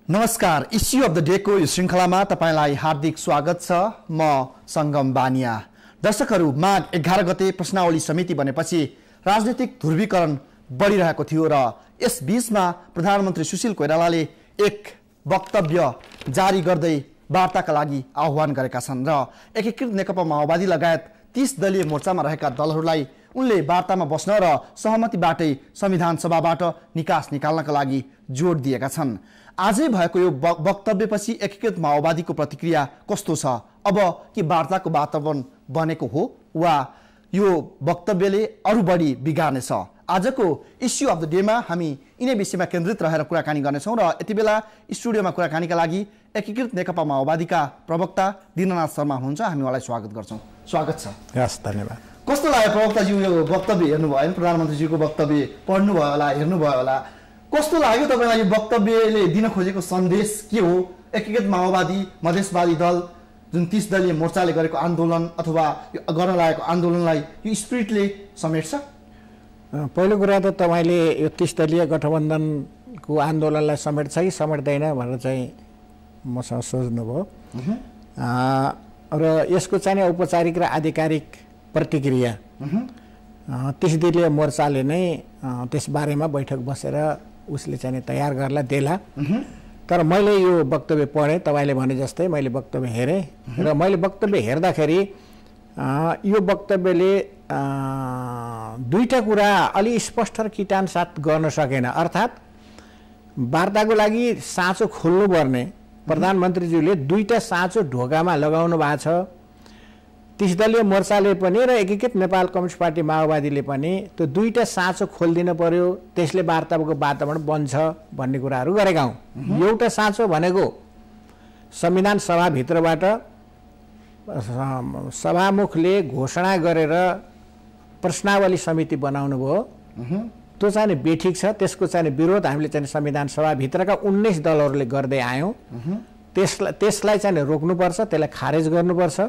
नमस्कार, issue of the day को यो श्रृङ्खलामा तपाईलाई हार्दिक स्वागत छ। म सङ्गम बानिया। दर्शकहरू, माघ 11 गते प्रश्नावली समिति बनेपछि राजनीतिक ध्रुवीकरण बढिरहेको थियो र यस बीचमा प्रधानमन्त्री सुशील कोइरालाले एक वक्तव्य जारी गर्दै वार्ताका लागि आह्वान गरेका छन् र एकीकृत नेकपा माओवादी लगायत 30 दलीय मोर्चामा रहेका दलहरूलाई उनले वार्तामा बस्न र सहमतिबाटै संविधान सभाबाट निकास निकाल्नका लागि जोड दिएका छन्। आजै भएको यो वक्तव्यपछि एकीकृत माओवादीको प्रतिक्रिया कस्तो छ? अब के वार्ताको वातावरण बनेको हो वा यो वक्तव्यले अरू बढी बिगार्नेछ? आजको इश्यू अफ द डेमा हामी यिनै विषयमा केन्द्रित रहेर कुराकानी गर्नेछौँ र यति बेला स्टुडियोमा कुराकानीका लागि एकीकृत नेकपा माओवादीका प्रवक्ता दीननाथ शर्मा हुनुहुन्छ। हामी उहाँलाई स्वागत गर्छौँ। स्वागत छ। हस्, धन्यवाद। कस्तो लाग्यो प्रवक्ताज्यू यो वक्तव्य हेर्नुभयो? प्रधानमन्त्रीजीको वक्तव्य पढ्नुभयो होला, हेर्नुभयो होला, कस्तो लाग्यो तपाईँलाई? यो वक्तव्यले दिन खोजेको सन्देश के हो? एकीकृत माओवादी मधेसवादी दल जुन 30 दलीय मोर्चाले गरेको आन्दोलन अथवा गर्न लागेको आन्दोलनलाई यो स्पिरिटले समेट्छ? पहिलो कुरा त तपाईँले यो 30 दलीय गठबन्धनको आन्दोलनलाई समेट्छ कि समेट्दैन भनेर चाहिँ मसँग सोच्नुभयो र यसको चाहिँ औपचारिक र आधिकारिक प्रतिक्रिया 30 दलीय मोर्चाले नै त्यसबारेमा बैठक बसेर उसले चाहिँ तयार गर्ला देला। तर मैले यो वक्तव्य पढेँ, तपाईँले भने जस्तै मैले वक्तव्य हेरेँ र मैले वक्तव्य हेर्दाखेरि यो वक्तव्यले दुईटा कुरा अलि स्पष्ट र किटान साथ गर्न सकेन। अर्थात् वार्ताको लागि साँचो खोल्नुपर्ने प्रधानमन्त्रीज्यूले दुईटा साँचो ढोकामा लगाउनु भएको छ। 30 दलीय मोर्चाले पनि र एकीकृत नेपाल कम्युनिस्ट पार्टी माओवादीले पनि त्यो दुईटा साँचो खोलिदिनु पर्यो, त्यसले वार्ताको वातावरण बन्छ भन्ने कुराहरू गरेका हौँ। एउटा साँचो भनेको संविधान सभाभित्रबाट सभामुखले घोषणा गरेर प्रश्नावली समिति बनाउनु भयो, त्यो चाहिँ बेठिक छ। त्यसको चाहिँ विरोध हामीले चाहिँ संविधान सभाभित्रका 19 दलहरूले गर्दै आयौँ। त्यसलाई चाहिँ रोक्नुपर्छ, त्यसलाई खारेज गर्नुपर्छ।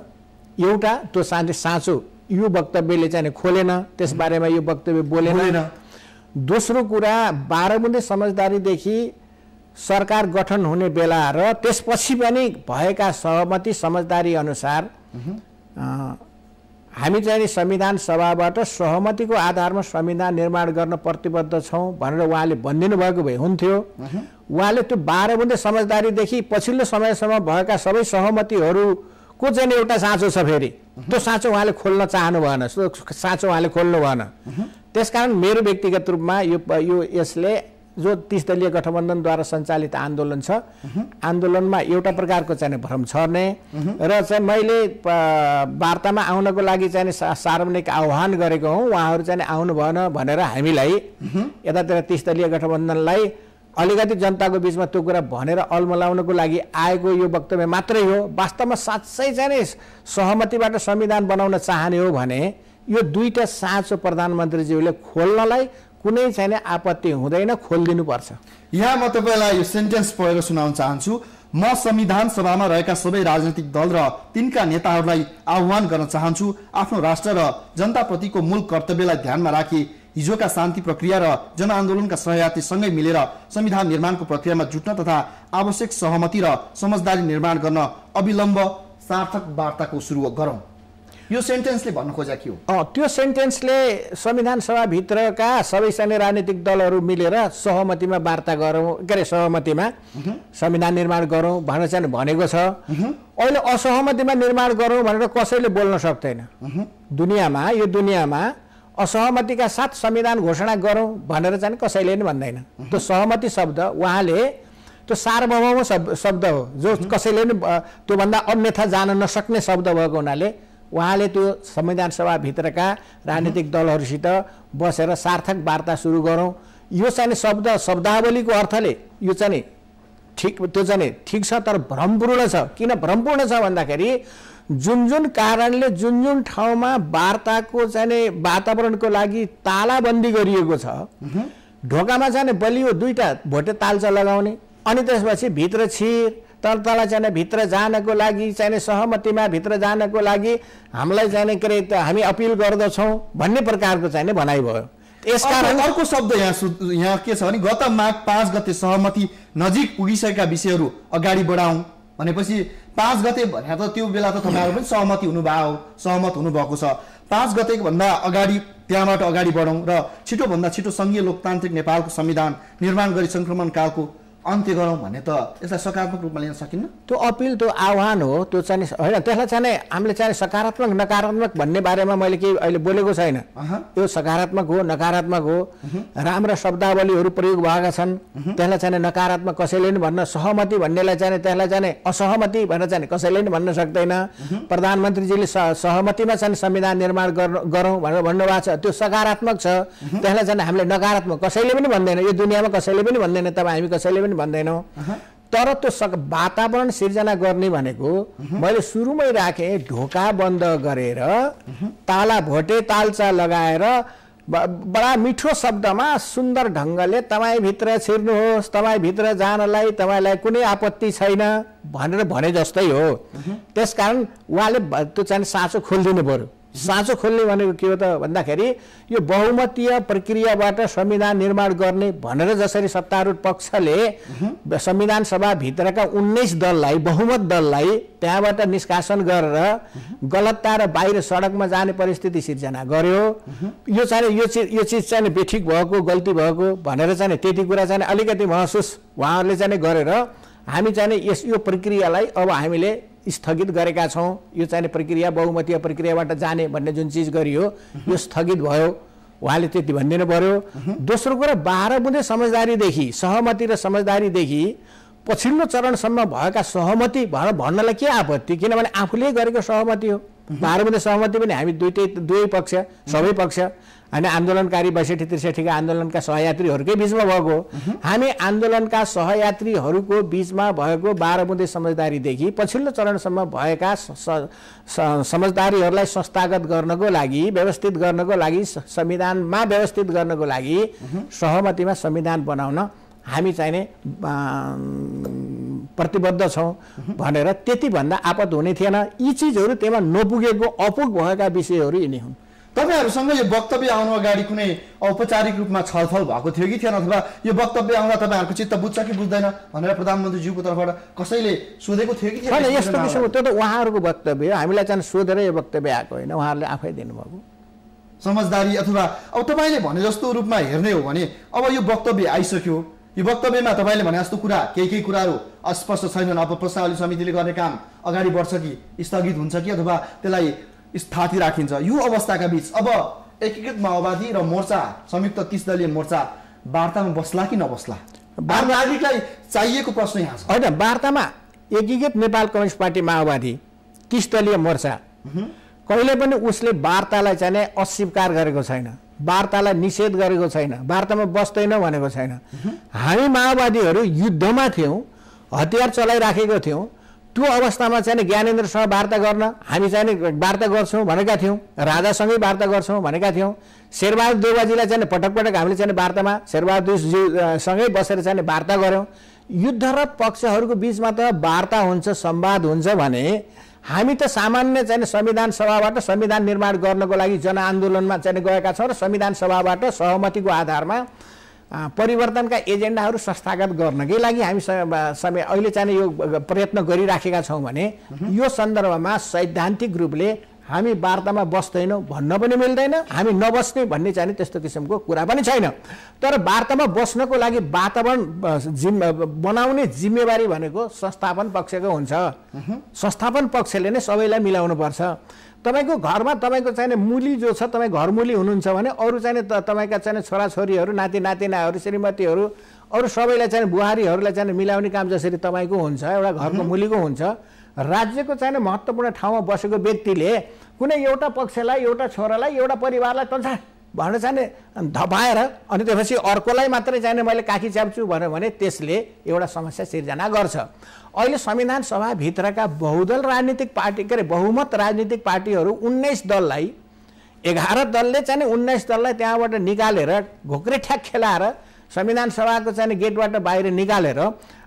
एउटा त्यो साँचो यो वक्तव्यले चाहिँ खोलेन, त्यसबारेमा यो वक्तव्य बोलेन। दोस्रो कुरा, 12 बुँदे समझदारीदेखि सरकार गठन हुने बेला र त्यसपछि पनि भएका सहमति समझदारी अनुसार हामी चाहिँ संविधान सभाबाट सहमतिको आधारमा संविधान निर्माण गर्न प्रतिबद्ध छौँ भनेर उहाँले भनिदिनु भएको भए हुन्थ्यो। उहाँले त्यो 12 बुँदे समझदारीदेखि पछिल्लो समयसम्म भएका सबै सहमतिहरूको चाहिँ एउटा साँचो छ, फेरि त्यो साँचो उहाँले खोल्न चाहनु भएन, साँचो उहाँले खोल्नु भएन। त्यसकारण मेरो व्यक्तिगत रूपमा यो यसले जो 30 दलीय गठबन्धनद्वारा सञ्चालित आन्दोलन छ, आन्दोलनमा एउटा प्रकारको चाहिँ भ्रम छर्ने र चाहिँ मैले वार्तामा आउनको लागि चाहिँ सार्वजनिक आह्वान गरेको हुँ। उहाँहरू चाहिँ आउनु भएन भनेर हामीलाई यतातिर 30 दलीय गठबन्धनलाई अलिकति जनताको बिचमा त्यो कुरा भनेर अल्मलाउनको लागि आएको यो वक्तव्य मात्रै हो। वास्तवमा साँच्चै चाहिँ सहमतिबाट संविधान बनाउन चाहने हो भने यो दुईटा साँचो प्रधानमन्त्रीज्यूले खोल्नलाई कुनै छैन आपत्ति हुँदैन, खोलिदिनुपर्छ। यहाँ म तपाईँलाई यो सेन्टेन्स पढेर सुनाउन चाहन्छु। म संविधान सभामा रहेका सबै राजनीतिक दल र तिनका नेताहरूलाई आह्वान गर्न चाहन्छु, आफ्नो राष्ट्र र जनताप्रतिको मूल कर्तव्यलाई ध्यानमा राखी हिजोका शान्ति प्रक्रिया र जनआन्दोलनका सहयात्रीसँगै मिलेर संविधान निर्माणको प्रक्रियामा जुट्न तथा आवश्यक सहमति र समझदारी निर्माण गर्न अविलम्ब सार्थक वार्ताको सुरु गरौँ। यो सेन्टेन्सले भन्नु खोजेको के हो? त्यो सेन्टेन्सले संविधान सभाभित्रका सबै सानो राजनीतिक दलहरू मिलेर सहमतिमा वार्ता गरौँ, के अरे सहमतिमा संविधान निर्माण गरौँ भनेर चाहिँ भनेको छ। अहिले असहमतिमा निर्माण गरौँ भनेर कसैले बोल्न सक्दैन। यो दुनियाँमा असहमतिका साथ संविधान घोषणा गरौँ भनेर चाहिँ कसैले नि भन्दैन। त्यो सहमति शब्द उहाँले त्यो सार्वभौम शब्द हो, जो कसैले नि त्योभन्दा अन्यथा जान नसक्ने शब्द भएको हुनाले उहाँले त्यो संविधान सभाभित्रका राजनीतिक दलहरूसित बसेर सार्थक वार्ता सुरु गरौँ। यो चाहिँ शब्दावलीको अर्थले यो चाहिँ ठिक छ, तर भ्रमपूर्ण छ। किन भ्रमपूर्ण छ भन्दाखेरि जुन कारणले जुन ठाउँमा वार्ताको चाहिँ वातावरणको लागि तालाबन्दी गरिएको छ, ढोकामा चाहिँ बलियो दुईटा भोटे तालचा लगाउने, अनि त्यसपछि भित्र छिर तल चाहिँ भित्र जानको लागि चाहिँ सहमतिमा भित्र जानको लागि हामीलाई चाहिँ के अरे हामी अपिल गर्दछौँ भन्ने प्रकारको चाहिँ भनाइ भयो। यसकारण अर्को शब्द यहाँ के छ भने गत माघ 5 गते सहमति नजिक पुगिसकेका विषयहरू अगाडि बढाउँ भनेपछि 5 गते भने त त्यो बेला त तपाईँहरू पनि सहमत हुनुभएको छ। 5 गते भन्दा अगाडि त्यहाँबाट अगाडि बढौँ र छिटोभन्दा छिटो सङ्घीय लोकतान्त्रिक नेपालको संविधान निर्माण गरी सङ्क्रमण कालको अन्त्य गरौँ भन्ने त यसलाई सकारात्मक रूपमा लिन सकिन्न। त्यो अपिल त्यो आह्वान हो, त्यो चाहिँ होइन, त्यसलाई चाहिँ हामीले चाहिँ सकारात्मक नकारात्मक भन्ने बारेमा मैले केही अहिले बोलेको छैन। यो सकारात्मक हो नकारात्मक हो, राम्रा शब्दावलीहरू प्रयोग भएका छन्, त्यसलाई चाहिँ नकारात्मक कसैले पनि भन्न, सहमति भन्नेलाई चाहिँ त्यसलाई चाहिँ असहमति भनेर चाहिँ कसैले पनि भन्न सक्दैन। प्रधानमन्त्रीजीले सहमतिमा चाहिँ संविधान निर्माण गरौँ भनेर भन्नुभएको छ, त्यो सकारात्मक छ। त्यसलाई चाहिँ हामीले नकारात्मक कसैले पनि भन्दैन, यो दुनियाँमा कसैले पनि भन्दैन, तपाईँ हामी कसैले पनि भन्दैनौँ। तर त्यो वातावरण सिर्जना गर्ने भनेको मैले सुरुमै राखेँ, ढोका बन्द गरेर ताला भोटे तालचा लगाएर बडा मिठो शब्दमा सुन्दर ढङ्गले तपाईँभित्र छिर्नुहोस्, तपाईँभित्र जानलाई तपाईँलाई कुनै आपत्ति छैन भनेर भने जस्तै हो। त्यसकारण उहाँले त्यो चाहिँ साँचो खोलिदिनु पर्यो। साँचो खोल्ने भनेको के हो त भन्दाखेरि यो बहुमतीय प्रक्रियाबाट संविधान निर्माण गर्ने भनेर जसरी सत्तारूढ पक्षले संविधान सभाभित्रका 19 दललाई, बहुमत दललाई त्यहाँबाट निष्कासन गरेर गलतता र बाहिर सडकमा जाने परिस्थिति सिर्जना गर्यो, यो चिज चाहिँ बेठिक भएको, गल्ती भएको भनेर चाहिँ त्यति कुरा चाहिँ अलिकति महसुस उहाँहरूले चाहिँ गरेर हामी चाहिँ यो प्रक्रियालाई अब हामीले स्थगित गरेका छौँ। यो चाहिँ प्रक्रिया बहुमतीय प्रक्रियाबाट जाने भन्ने जुन चिज गरियो यो स्थगित भयो, उहाँले त्यति भनिदिनु पर्यो। दोस्रो कुरा 12 बुँदे समझदारीदेखि, सहमति र समझदारीदेखि पछिल्लो चरणसम्म भएका सहमति भन्नलाई के आपत्ति, किनभने आफूले गरेको सहमति हो। 12 बुँदे सहमति पनि हामी दुवै पक्ष, सबै पक्ष अनि आन्दोलनकारी 62-63 का आन्दोलनका सहयात्रीहरूकै बिचमा भएको, हामी आन्दोलनका सहयात्रीहरूको बिचमा भएको 12 बुँदे समझदारीदेखि पछिल्लो चरणसम्म भएका समझदारीहरूलाई संस्थागत गर्नको लागि, व्यवस्थित गर्नको लागि, संविधानमा व्यवस्थित गर्नको लागि सहमतिमा संविधान बनाउन हामी चाहिने प्रतिबद्ध छौँ भनेर त्यति भन्दा आपत हुने थिएन। यी चिजहरू त्यसमा नपुगेको अपुग भएका विषयहरू यिनी हुन्। तपाईहरुसँग यो वक्तव्य आउनु अगाडि कुनै औपचारिक रूपमा छलफल भएको थियो कि थिएन, अथवा यो वक्तव्य आउँदा तपाईहरुको चित्त बुझ्छ कि बुझ्दैन भनेर प्रधानमन्त्रीज्यूको तर्फबाट कसैले सोधेको थियो कि थिएन? हैन, यस्तो किसिमको त्यो त उहाँहरुको वक्तव्य हो, हामीलाई चाहिँ सोधेर यो वक्तव्य आएको हैन, उहाँहरुले आफै दिनुभएको समझदारी। अथवा अब तपाईले भने जस्तो रूपमा हेर्ने हो भने अब यो वक्तव्य आइसक्यो, यो वक्तव्यमा तपाईले भने जस्तो कुरा केही कुराहरू अस्पष्ट छैनन्। अब प्रश्नावली समितिले गर्ने काम अगाडि बढ्छ कि स्थगित हुन्छ कि अथवा त्यसलाई स्थाती राखिन्छ, यो अवस्थाका बीच अब एकीकृत माओवादी र मोर्चा, संयुक्त 30 दलीय मोर्चा वार्तामा बस्ला कि नबस्ला? नागरिकलाई चाहिएको प्रश्न यहाँ छ। हैन, वार्तामा एकीकृत नेपाल कम्युनिस्ट पार्टी माओवादी 30 दलीय मोर्चा कहिले पनि उसले वार्तालाई चाहिँ अस्वीकार गरेको छैन, वार्तालाई निषेध गरेको छैन, वार्तामा बस्दैन भनेको छैन। हामी माओवादीहरू युद्धमा थियौँ, हतियार चलाइराखेको थियौँ, त्यो अवस्थामा चाहिँ ज्ञानेन्द्रसँग वार्ता गर्न हामी चाहिँ वार्ता गर्छौँ भनेका थियौँ, राजासँगै वार्ता गर्छौँ भनेका थियौँ। शेरबहादुर देउवाजीलाई चाहिँ पटक पटक हामीले चाहिँ वार्तामा शेरबहादुरजीसँगै बसेर चाहिँ वार्ता गऱ्यौँ। युद्धरत पक्षहरूको बिचमा त वार्ता हुन्छ, संवाद हुन्छ भने हामी त सामान्य चाहिँ संविधान सभाबाट संविधान निर्माण गर्नको लागि जनआन्दोलनमा चाहिँ गएका छौँ र संविधान सभाबाट सहमतिको आधारमा परिवर्तनका एजेन्डाहरू संस्थागत गर्नकै लागि हामी अहिले चाहिँ यो प्रयत्न गरिराखेका छौँ भने यो सन्दर्भमा सैद्धान्तिक रूपले हामी वार्तामा बस्दैनौँ भन्न पनि मिल्दैन, हामी नबस्ने भन्ने चाहिँ त्यस्तो किसिमको कुरा पनि छैन। तर वार्तामा बस्नको लागि वातावरण बनाउने जिम्मेवारी भनेको संस्थापन पक्षको हुन्छ। संस्थापन पक्षले नै सबैलाई मिलाउनु पर्छ। तपाईको घरमा तपाईको चाहिँ मुली जो छ, तपाईँ घरमुली हुनुहुन्छ भने अरू चाहिँ तपाईका चाहिँ छोराछोरीहरू, नाति नातिनाहरू, श्रीमतीहरू, अरू सबैलाई चाहिँ बुहारीहरूलाई चाहिँ मिलाउने काम जसरी तपाईँको हुन्छ, एउटा घरको मुलीको हुन्छ, राज्यको चाहिँ महत्त्वपूर्ण ठाउँमा बसेको व्यक्तिले कुनै एउटा पक्षलाई, एउटा छोरालाई, एउटा परिवारलाई तन्छ भनेर चाहिँ धपाएर अनि त्यसपछि अर्कोलाई मात्रै चाहिँ मैले काखी च्याप्छु भन्यो भने त्यसले एउटा समस्या सिर्जना गर्छ। अहिले संविधान सभाभित्रका बहुदल राजनीतिक पार्टी, के अरे बहुमत राजनीतिक पार्टीहरू 19 दललाई, 11 दलले चाहिँ 19 दललाई त्यहाँबाट निकालेर घोक्रे ठ्याक खेलाएर संविधान सभाको चाहिँ गेटबाट बाहिर निकालेर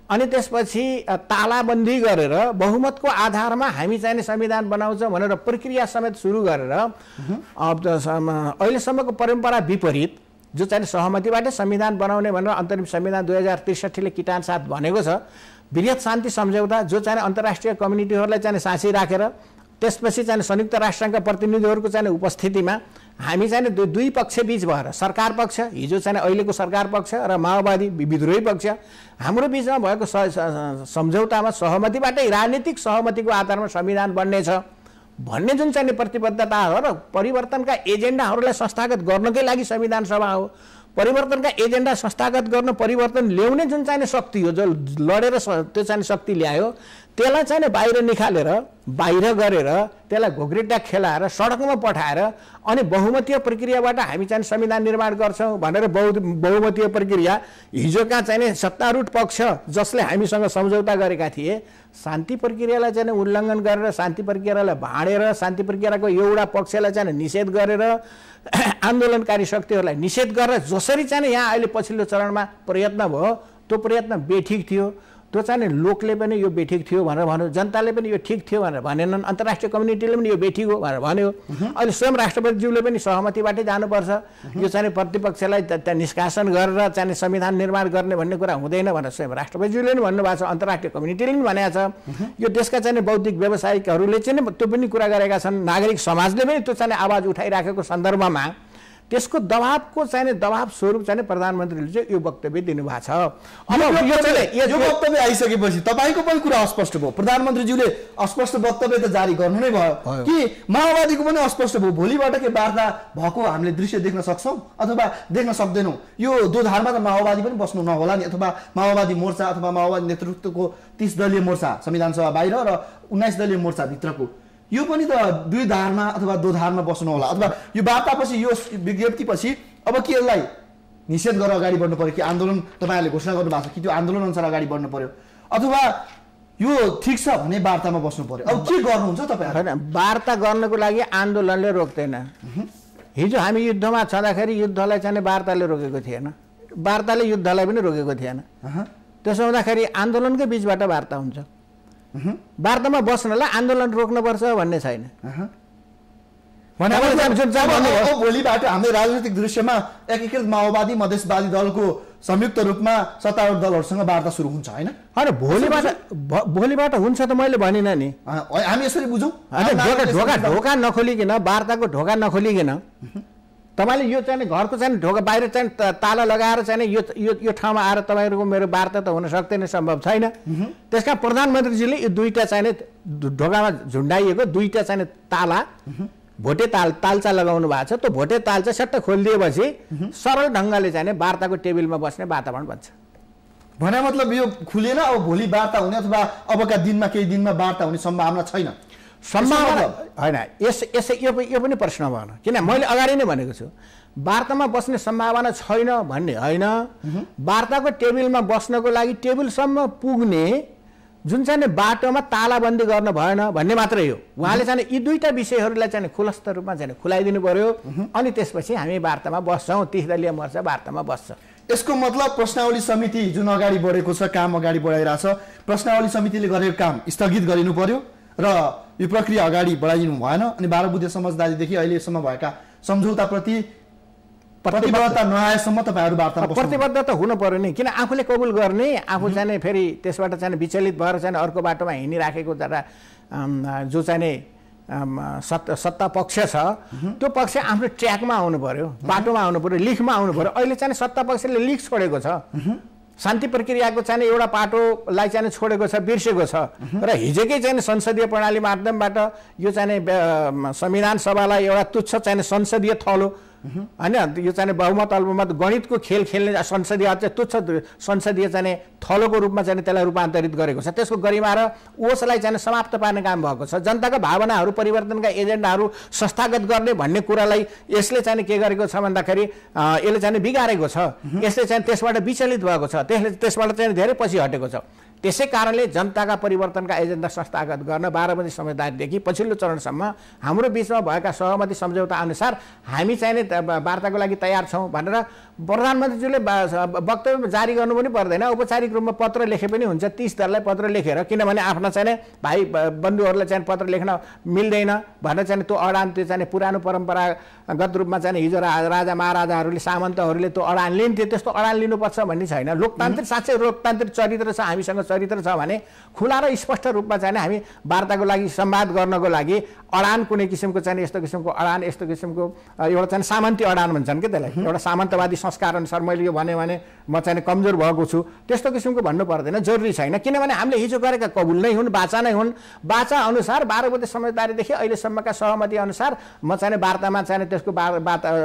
अनि त्यसपछि तालाबन्दी गरेर बहुमतको आधारमा हामी चाहिँ संविधान बनाउँछौँ भनेर प्रक्रिया समेत सुरु गरेर अहिलेसम्मको परम्परा विपरीत जो चाहिँ सहमतिबाटै संविधान बनाउने भनेर अन्तरिम संविधान 2063 ले किटान साथ भनेको छ। वृहत शान्ति सम्झौता जो चाहिँ अन्तर्राष्ट्रिय कम्युनिटीहरूलाई चाहिँ साँची राखेर त्यसपछि चाहिँ संयुक्त राष्ट्रसङ्घका प्रतिनिधिहरूको चाहिँ उपस्थितिमा हामी चाहिँ दुई पक्ष बीच भएर सरकार पक्ष हिजो चाहिँ अहिलेको सरकार पक्ष र माओवादी विद्रोही पक्ष हाम्रो बीचमा भएको सम्झौतामा सहमतिबाटै राजनीतिक सहमतिको आधारमा संविधान बन्नेछ भन्ने जुन चाहिँ प्रतिबद्धता हो र परिवर्तनका एजेन्डाहरूलाई संस्थागत गर्नकै लागि संविधान सभा हो। परिवर्तनका एजेन्डा संस्थागत गर्न परिवर्तन ल्याउने जुन चाहिँ शक्ति हो जो लडेर त्यो चाहिँ शक्ति ल्यायो त्यसलाई चाहिँ बाहिर निकालेर बाहिर गरेर त्यसलाई घोग्रेटा खेलाएर सडकमा पठाएर अनि बहुमतीय प्रक्रियाबाट हामी चाहिँ संविधान निर्माण गर्छौँ भनेर बहुमतीय प्रक्रिया हिजोका चाहिँ सत्तारूढ पक्ष जसले हामीसँग सम्झौता गरेका थिए शान्ति प्रक्रियालाई चाहिँ उल्लङ्घन गरेर शान्ति प्रक्रियालाई भाँडेर शान्ति प्रक्रियाको एउटा पक्षलाई चाहिँ निषेध गरेर आन्दोलनकारी शक्तिहरूलाई निषेध गरेर जसरी चाहिँ यहाँ अहिले पछिल्लो चरणमा प्रयत्न भयो त्यो प्रयत्न बेठिक थियो। त्यो चाहिँ लोकले पनि यो बेठिक थियो भनेर भन्यो, जनताले पनि यो ठिक थियो भनेर भनेनन्, अन्तर्राष्ट्रिय कम्युनिटीले पनि यो बेठिक हो भनेर भन्यो। अहिले स्वयं राष्ट्रपतिज्यूले पनि सहमतिबाटै जानुपर्छ, यो चाहिँ प्रतिपक्षलाई त्यहाँ निष्कासन गरेर चाहिँ संविधान निर्माण गर्ने भन्ने कुरा हुँदैन भनेर स्वयं राष्ट्रपतिज्यूले पनि भन्नुभएको छ, अन्तर्राष्ट्रिय कम्युनिटीले पनि भनेको छ। यो देशका चाहिँ बौद्धिक व्यवसायिकहरूले चाहिँ त्यो पनि कुरा गरेका छन्, नागरिक समाजले पनि त्यो चाहिँ आवाज उठाइराखेको सन्दर्भमा त्यसको दबावको चाहिँ दबाव स्वरूप चाहिँ प्रधानमन्त्रीले चाहिँ यो वक्तव्य दिनुभएको छ। अब यो वक्तव्य आइसकेपछि तपाईँको पनि कुरा अस्पष्ट भयो, प्रधानमन्त्रीज्यूले अस्पष्ट वक्तव्य त जारी गर्नु नै भयो कि माओवादीको पनि अस्पष्ट भयो। भोलिबाट के वार्ता भएको हामीले दृश्य देख्न सक्छौँ अथवा देख्न सक्दैनौँ? यो दोधारमा त माओवादी पनि बस्नु नहोला नि, अथवा माओवादी मोर्चा अथवा माओवादी नेतृत्वको 30 दलीय मोर्चा संविधान सभा बाहिर र 19 दलीय मोर्चा भित्रको यो पनि त दुई धारमा अथवा दोधारमा बस्नु होला, अथवा यो वार्तापछि यो विज्ञप्तिपछि अब के यसलाई निषेध गरेर अगाडि बढ्नु पर्यो कि आन्दोलन तपाईँहरूले घोषणा गर्नुभएको छ कि त्यो आन्दोलन अनुसार अगाडि बढ्नु पर्यो, अथवा यो ठिक छ भने वार्तामा बस्नु पर्यो? अब के गर्नुहुन्छ तपाईँहरू? होइन, वार्ता गर्नको लागि आन्दोलनले रोक्दैन। हिजो हामी युद्धमा छँदाखेरि युद्धलाई चाहिँ वार्ताले रोकेको थिएन, वार्ताले युद्धलाई पनि रोकेको थिएन। त्यसो हुँदाखेरि आन्दोलनकै बिचबाट वार्ता हुन्छ। वार्तामा बस्नलाई आन्दोलन रोक्नुपर्छ भन्ने छैन। भोलिबाट हाम्रो राजनीतिक दृश्यमा एकीकृत माओवादी मधेसवादी दलको संयुक्त रूपमा सत्तारूढ दलहरूसँग वार्ता सुरु हुन्छ होइन? होइन, भोलिबाट हुन्छ त मैले भनिनँ नि, हामी यसरी बुझौँ। ढोका नखोलिकन, वार्ताको ढोका नखोलिकन तपाईँले यो चाहिँ घरको चाहिँ ढोका बाहिर चाहिँ ताला लगाएर चाहिँ यो ठाउँमा आएर तपाईँहरूको मेरो वार्ता त हुन सक्दैन, सम्भव छैन। त्यसका प्रधानमन्त्रीजीले यो दुईवटा चाहिँ ढोकामा झुन्डाइएको दुईवटा चाहिँ ताला भोटे तालचा लगाउनु भएको छ। त्यो भोटे तालचा सट्ट खोलिदिएपछि सरल ढङ्गले चाहिँ वार्ताको टेबलमा बस्ने वातावरण बन्छ। भने मतलब यो खुलेन, अब भोलि वार्ता हुने अथवा अबका दिनमा केही दिनमा वार्ता हुने सम्भावना छैन? सम्भावना होइन, यो पनि प्रश्न भएन, किन मैले अगाडि नै भनेको छु वार्तामा बस्ने सम्भावना छैन भन्ने होइन। वार्ताको टेबलमा बस्नको लागि टेबलसम्म पुग्ने जुन चाहिँ बाटोमा तालाबन्दी गर्न भएन भन्ने मात्रै हो। उहाँले चाहिँ यी दुईवटा विषयहरूलाई चाहिँ खुलस्त रूपमा चाहिँ खुलाइदिनु पर्यो, अनि त्यसपछि हामी वार्तामा बस्छौँ, 30 दलीय मोर्चा वार्तामा बस्छ। यसको मतलब प्रश्नावली समिति जुन अगाडि बढेको छ, काम अगाडि बढाइरहेछ, प्रश्नावली समितिले गरेको काम स्थगित गरिनु पर्यो र यो प्रक्रिया अगाडि बढाइदिनु भएन, अनि 12 बुँदे समझदारीदेखि अहिलेसम्म भएका सम्झौताप्रति प्रतिबद्धता नआएसम्म तपाईँहरू वार्तामा प्रतिबद्धता हुनु पर्यो नि, किन आफूले कबुल गर्ने, आफू चाहिँ फेरि त्यसबाट चाहिँ विचलित भएर चाहिँ अर्को बाटोमा हिँडिराखेको जो चाहिँ सत्ता पक्ष छ त्यो पक्ष आफ्नो ट्र्याकमा आउनु पर्यो, बाटोमा आउनु पर्यो, लिखमा आउनु पर्यो। अहिले चाहिँ सत्ता पक्षले लिख छोडेको छ, शान्ति प्रक्रियाको चाहिँ एउटा पाटोलाई चाहिँ छोडेको छ, बिर्सेको छ। र हिजोकै चाहिँ संसदीय प्रणाली माध्यमबाट यो चाहिँ संविधान सभालाई एउटा तुच्छ चाहिँ संसदीय थलो होइन, यो चाहिँ बहुमत अल्पमत गणितको खेल खेल्ने संसदीय चाहिँ तुच्छ संसदीय चाहिँ थलोको रूपमा चाहिँ त्यसलाई रूपान्तरित गरेको छ। त्यसको गरिमा र ओसलाई चाहिँ समाप्त पार्ने काम भएको छ। जनताका भावनाहरू, परिवर्तनका एजेन्डाहरू संस्थागत गर्ने भन्ने कुरालाई यसले चाहिँ के गरेको छ भन्दाखेरि यसले चाहिँ बिगारेको छ, यसले चाहिँ त्यसबाट विचलित भएको छ, त्यसबाट चाहिँ धेरै पछि हटेको छ। त्यसै कारणले जनताका परिवर्तनका एजेन्डा संस्थागत गर्न 12 बजे समझदारीदेखि पछिल्लो चरणसम्म हाम्रो बिचमा भएका सहमति सम्झौता अनुसार हामी चाहिने वार्ताको लागि तयार छौँ भनेर प्रधानमन्त्रीज्यूले वक्तव्य जारी गर्नु पनि पर्दैन, औपचारिक रूपमा पत्र लेखे पनि हुन्छ। 30 दललाई पत्र लेखेर, किनभने आफ्ना चाहिने भाइ बन्धुहरूलाई चाहिँ पत्र लेख्न मिल्दैन भनेर चाहिँ त्यो अडान, त्यो चाहिँ पुरानो परम्परागत रूपमा चाहिँ हिजो राजा महाराजाहरूले सामन्तहरूले त्यो अडान लिन्थे, त्यस्तो अडान लिनुपर्छ भन्ने छैन। लोकतान्त्रिक साँच्चै लोकतान्त्रिक चरित्र छ, हामीसँग चरित्र छ भने खुला र स्पष्ट रूपमा चाहिँ हामी वार्ताको लागि संवाद गर्नको लागि अडान कुनै किसिमको चाहिँ यस्तो किसिमको अडान, यस्तो किसिमको एउटा चाहिँ सामन्ती अडान भन्छन् कि त्यसलाई, एउटा सामन्तवादी संस्कार अनुसार मैले यो भने म चाहिँ कमजोर भएको छु त्यस्तो किसिमको भन्नु पर्दैन, जरुरी छैन। किनभने हामीले हिजो गरेका कबुल नै हुन्, बाचा नै हुन्। बाचा अनुसार 12 बुँदे समझदारीदेखि अहिलेसम्मका सहमति अनुसार म चाहिँ वार्तामा चाहिँ त्यसको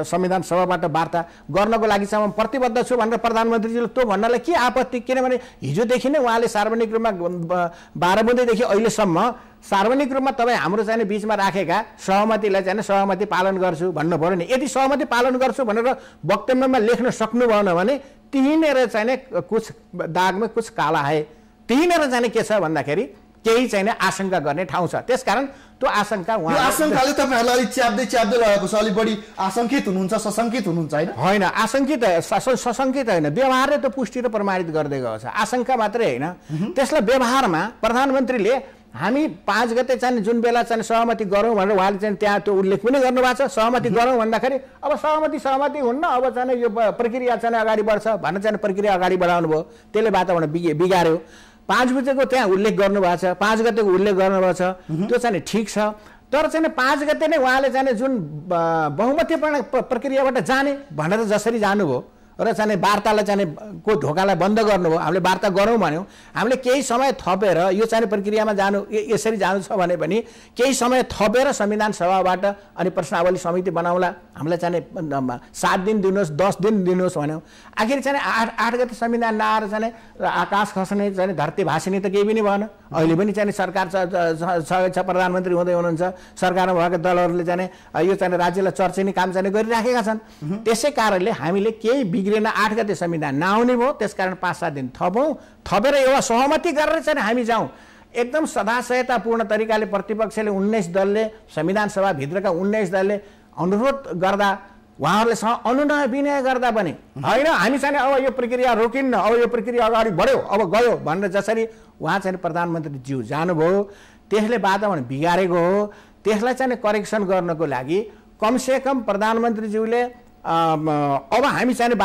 संविधान सभाबाट वार्ता गर्नको लागि चाहिँ म प्रतिबद्ध छु भनेर प्रधानमन्त्रीजीले त्यो भन्नलाई के आपत्ति? किनभने हिजोदेखि नै उहाँले सार्वजनिक रूपमा 12 बुँदेदेखि अहिलेसम्म सार्वजनिक रूपमा तपाईँ हाम्रो चाहिँ बिचमा राखेका सहमतिलाई चाहिँ सहमति पालन गर्छु भन्नु पऱ्यो नि। यदि सहमति पालन गर्छु भनेर वक्तव्यमा लेख्न सक्नु भएन भने त्यहीँनिर चाहिँ कुछ दागमा कुछ काला है, त्यहीँनिर चाहिँ के छ भन्दाखेरि केही चाहिँ आशंका गर्ने ठाउँ छ। त्यसकारण त्यो आशंका आशंकाले तपाईँहरूलाई अलिक च्याप्दै लगेको छ, अलिक बढी आशंकित हुनुहुन्छ, सशङ्कित हुनुहुन्छ होइन? होइन, आशंकित सशङ्कित होइन, व्यवहारले त पुष्टि र प्रमाणित गर्दै गएको छ। आशंका मात्रै होइन, त्यसलाई व्यवहारमा प्रधानमन्त्रीले हामी 5 गते चाहिँ जुन बेला चाहिँ सहमति गरौँ भनेर उहाँले चाहिँ त्यहाँ त्यो उल्लेख पनि गर्नुभएको छ। सहमति गरौँ भन्दाखेरि अब सहमति हुन्न, अब चाहिँ यो प्रक्रिया चाहिँ अगाडि बढ्छ भनेर चाहिँ प्रक्रिया अगाडि बढाउनु भयो, त्यसले वातावरण बिगार्यो। 5 बुँदेको त्यहाँ उल्लेख गर्नुभएको छ, 5 गतेको उल्लेख गर्नुभएको छ, त्यो चाहिँ ठिक छ। तर चाहिँ 5 गते नै उहाँले चाहिँ जुन बहुमतीपूर्ण प्रक्रियाबाट जाने भनेर जसरी जानुभयो र चाहिँ वार्तालाई चाहिँ को ढोकालाई बन्द गर्नुभयो, हामीले वार्ता गरौँ भन्यौँ, हामीले केही समय थपेर यो चाहिँ प्रक्रियामा जानु यसरी जानु छ भने पनि केही समय थपेर संविधान सभाबाट अनि प्रश्नावली समिति बनाउला, हामीलाई चाहिँ 7 दिन दिनुहोस्, 10 दिन दिनुहोस् भन्यौँ। आखिर चाहिँ 8 गते संविधान नआएर चाहिँ आकाश खस्ने चाहिँ धरती भासिने त केही पनि भएन। अहिले पनि चाहिँ सरकार छ, प्रधानमन्त्री हुँदै हुनुहुन्छ, सरकारमा भएका दलहरूले चाहिँ यो चाहिँ राज्यलाई चर्चिने काम चाहिँ गरिराखेका छन्। त्यसै कारणले हामीले केही बिग्रेन, 8 गते संविधान नआउने भयो, त्यसकारण 5-7 दिन थपेर एउटा सहमति गरेर चाहिँ हामी जाउँ। एकदम सदाशयतापूर्ण तरिकाले प्रतिपक्षले 19 दलले संविधान सभाभित्रका 19 दलले अनुरोध गर्दा उहाँहरूले अनुनय विनय गर्दा पनि होइन हामी चाहिँ अब यो प्रक्रिया रोकिन्न, अब यो प्रक्रिया अगाडि बढ्यो, अब गयो भनेर जसरी उहाँ चाहिँ प्रधानमन्त्रीज्यू जानुभयो, त्यसले वातावरण बिगारेको हो। त्यसलाई चाहिँ करेक्सन गर्नको लागि कमसेकम प्रधानमन्त्रीज्यूले अब हामी चाहिँ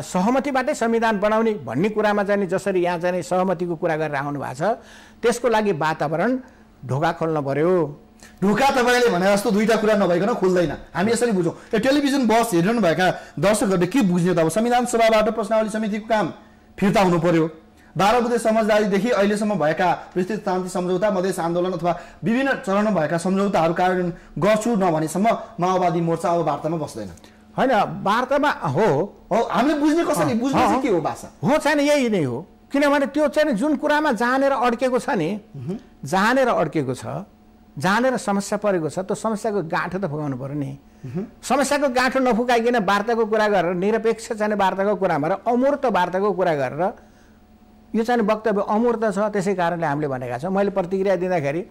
सहमतिबाटै संविधान बनाउने भन्ने कुरामा चाहिँ जसरी यहाँ चाहिँ सहमतिको कुरा गरेर आउनु भएको छ, त्यसको लागि वातावरण ढोका खोल्न पर्यो। ढोका तपाईँले भने जस्तो दुईटा कुरा नभइकन खुल्दैन, हामी यसरी बुझौँ। यो टेलिभिजन बस हेरिरहनु भएका दर्शकहरूले के बुझ्ने त? अब संविधान सभाबाट प्रश्नावली समितिको काम फिर्ता हुनु पर्यो। 12 बुँदे समझदारीदेखि अहिलेसम्म भएका विस्तृत शान्ति सम्झौता, मधेस आन्दोलन अथवा विभिन्न चरणमा भएका सम्झौताहरू कार्यान्वयन गर्छु नभनेसम्म माओवादी मोर्चा अब वार्तामा बस्दैन होइन। वार्तामा हो हामीले बुझ्ने कसरी बुझ्ने चाहिँ के हो भाषा हो चाहिँ यही नै हो। किनभने त्यो चाहिँ जुन कुरामा जहाँनिर अड्केको छ नि, जहाँनिर अड्केको छ, जहाँनिर समस्या परेको छ, त्यो समस्याको गाँठो त फुकाउनु पर्यो नि। समस्याको गाँठो नफुकाइकन वार्ताको कुरा गरेर निरपेक्ष चाहिँ वार्ताको कुरा गरेर अमूर्त वार्ताको कुरा गरेर यो चाहिँ वक्तव्य अमूर्त छ। त्यसै कारणले हामीले भनेका छौँ, मैले प्रतिक्रिया दिँदाखेरि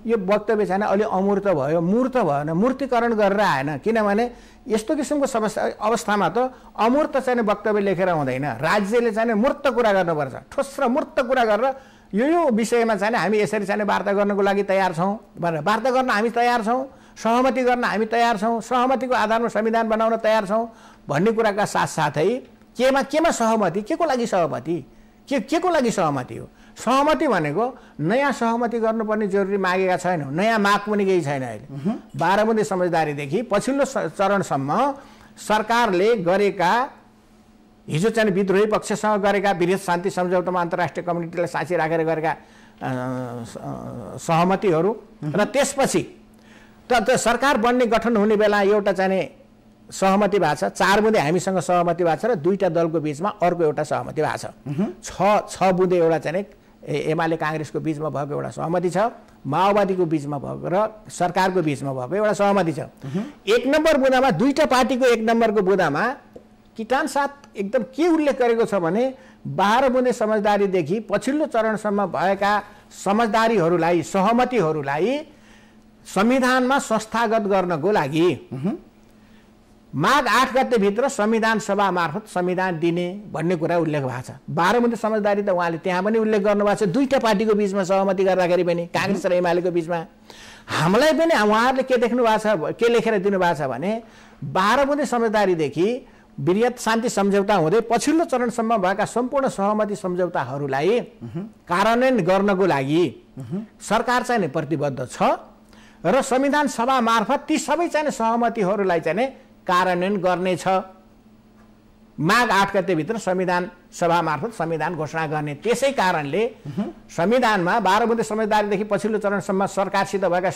यो वक्तव्य चाहिँ अलि अमूर्त भयो, मूर्त भएन, मूर्तिकरण गरेर आएन। किनभने यस्तो किसिमको समस्या अवस्थामा त अमूर्त चाहिँ वक्तव्य लेखेर हुँदैन, राज्यले चाहिँ मूर्त कुरा गर्नुपर्छ, ठोस र मूर्त कुरा गरेर यो विषयमा चाहिँ हामी यसरी चाहिँ वार्ता गर्नको लागि तयार छौँ भनेर वार्ता गर्न हामी तयार छौँ, सहमति गर्न हामी तयार छौँ, सहमतिको आधारमा संविधान बनाउन तयार छौँ भन्ने कुराका साथसाथै केमा सहमति, के को लागि सहमति, के को लागि सहमति हो? सहमति भनेको नयाँ सहमति गर्नुपर्ने जरुरी मागेका छैनौँ, नयाँ माग पनि केही छैन। अहिले 12 बुँदे समझदारीदेखि पछिल्लो चरणसम्म सरकारले गरेका हिजो चाहिँ विद्रोही पक्षसँग गरेका वृहत शान्ति सम्झौतामा अन्तर्राष्ट्रिय कम्युनिटीलाई साक्षी राखेर गरेका सहमतिहरू र त्यसपछि त सरकार बन्ने गठन हुने बेला एउटा चाहिँ सहमति भएको छ, 4 बुँदे हामीसँग सहमति भएको छ र 2टा दलको बिचमा अर्को एउटा सहमति भएको छ। 6 बुँदे एउटा चाहिँ एमाले काङ्ग्रेसको बिचमा भएको एउटा सहमति छ, माओवादीको बिचमा भएको र सरकारको बिचमा भएको एउटा सहमति छ। 1 नम्बर बुँदामा 2टा पार्टीको 1 नम्बरको बुँदामा किटान साथ एकदम के उल्लेख गरेको छ भने 12 बुँदे समझदारीदेखि पछिल्लो चरणसम्म भएका समझदारीहरूलाई सहमतिहरूलाई संविधानमा संस्थागत गर्नको लागि माघ 8 गतेभित्र संविधान सभा मार्फत संविधान दिने भन्ने कुरा उल्लेख भएको छ। 12 बुँदे समझदारी त उहाँले त्यहाँ पनि उल्लेख गर्नुभएको छ। दुईटा पार्टीको बीचमा सहमति गर्दाखेरि पनि काङ्ग्रेस र एमालेको बीचमा हामीलाई पनि उहाँहरूले के देख्नु भएको छ, के लेखेर दिनुभएको छ भने 12 बुँदे समझदारीदेखि वृहत शान्ति सम्झौता हुँदै पछिल्लो चरणसम्म भएका सम्पूर्ण सहमति सम्झौताहरूलाई कार्यान्वयन गर्नको लागि सरकार चाहिँ प्रतिबद्ध छ र संविधान सभा मार्फत ती सबै चाहिँ सहमतिहरूलाई चाहिँ कार्यान्वयन गर्नेछ। माघ 8 गतेभित्र संविधान सभा मार्फत संविधान घोषणा गर्ने। त्यसै कारणले संविधानमा 12 बुँदे समझदारीदेखि पछिल्लो चरणसम्म सरकारसित भएका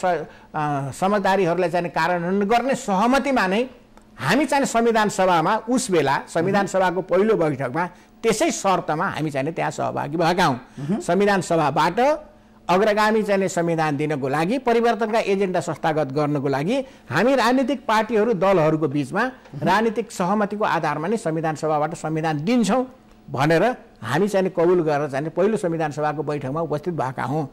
समझदारीहरूलाई चाहिँ कार्यान्वयन गर्ने सहमतिमा नै हामी चाहिँ संविधान सभामा उस बेला संविधान सभाको पहिलो बैठकमा त्यसै शर्तमा हामी चाहिँ त्यहाँ सहभागी भएका हौँ। संविधान सभाबाट अग्रगामी चाहिँ संविधान दिनको लागि परिवर्तनका एजेन्डा संस्थागत गर्नको लागि हामी राजनीतिक पार्टीहरू दलहरूको बीचमा राजनीतिक सहमतिको आधारमा नै संविधान सभाबाट संविधान दिन्छौँ भनेर हामी चाहिँ कबुल गरेर चाहिँ पहिलो संविधान सभाको बैठकमा उपस्थित भएका हौँ।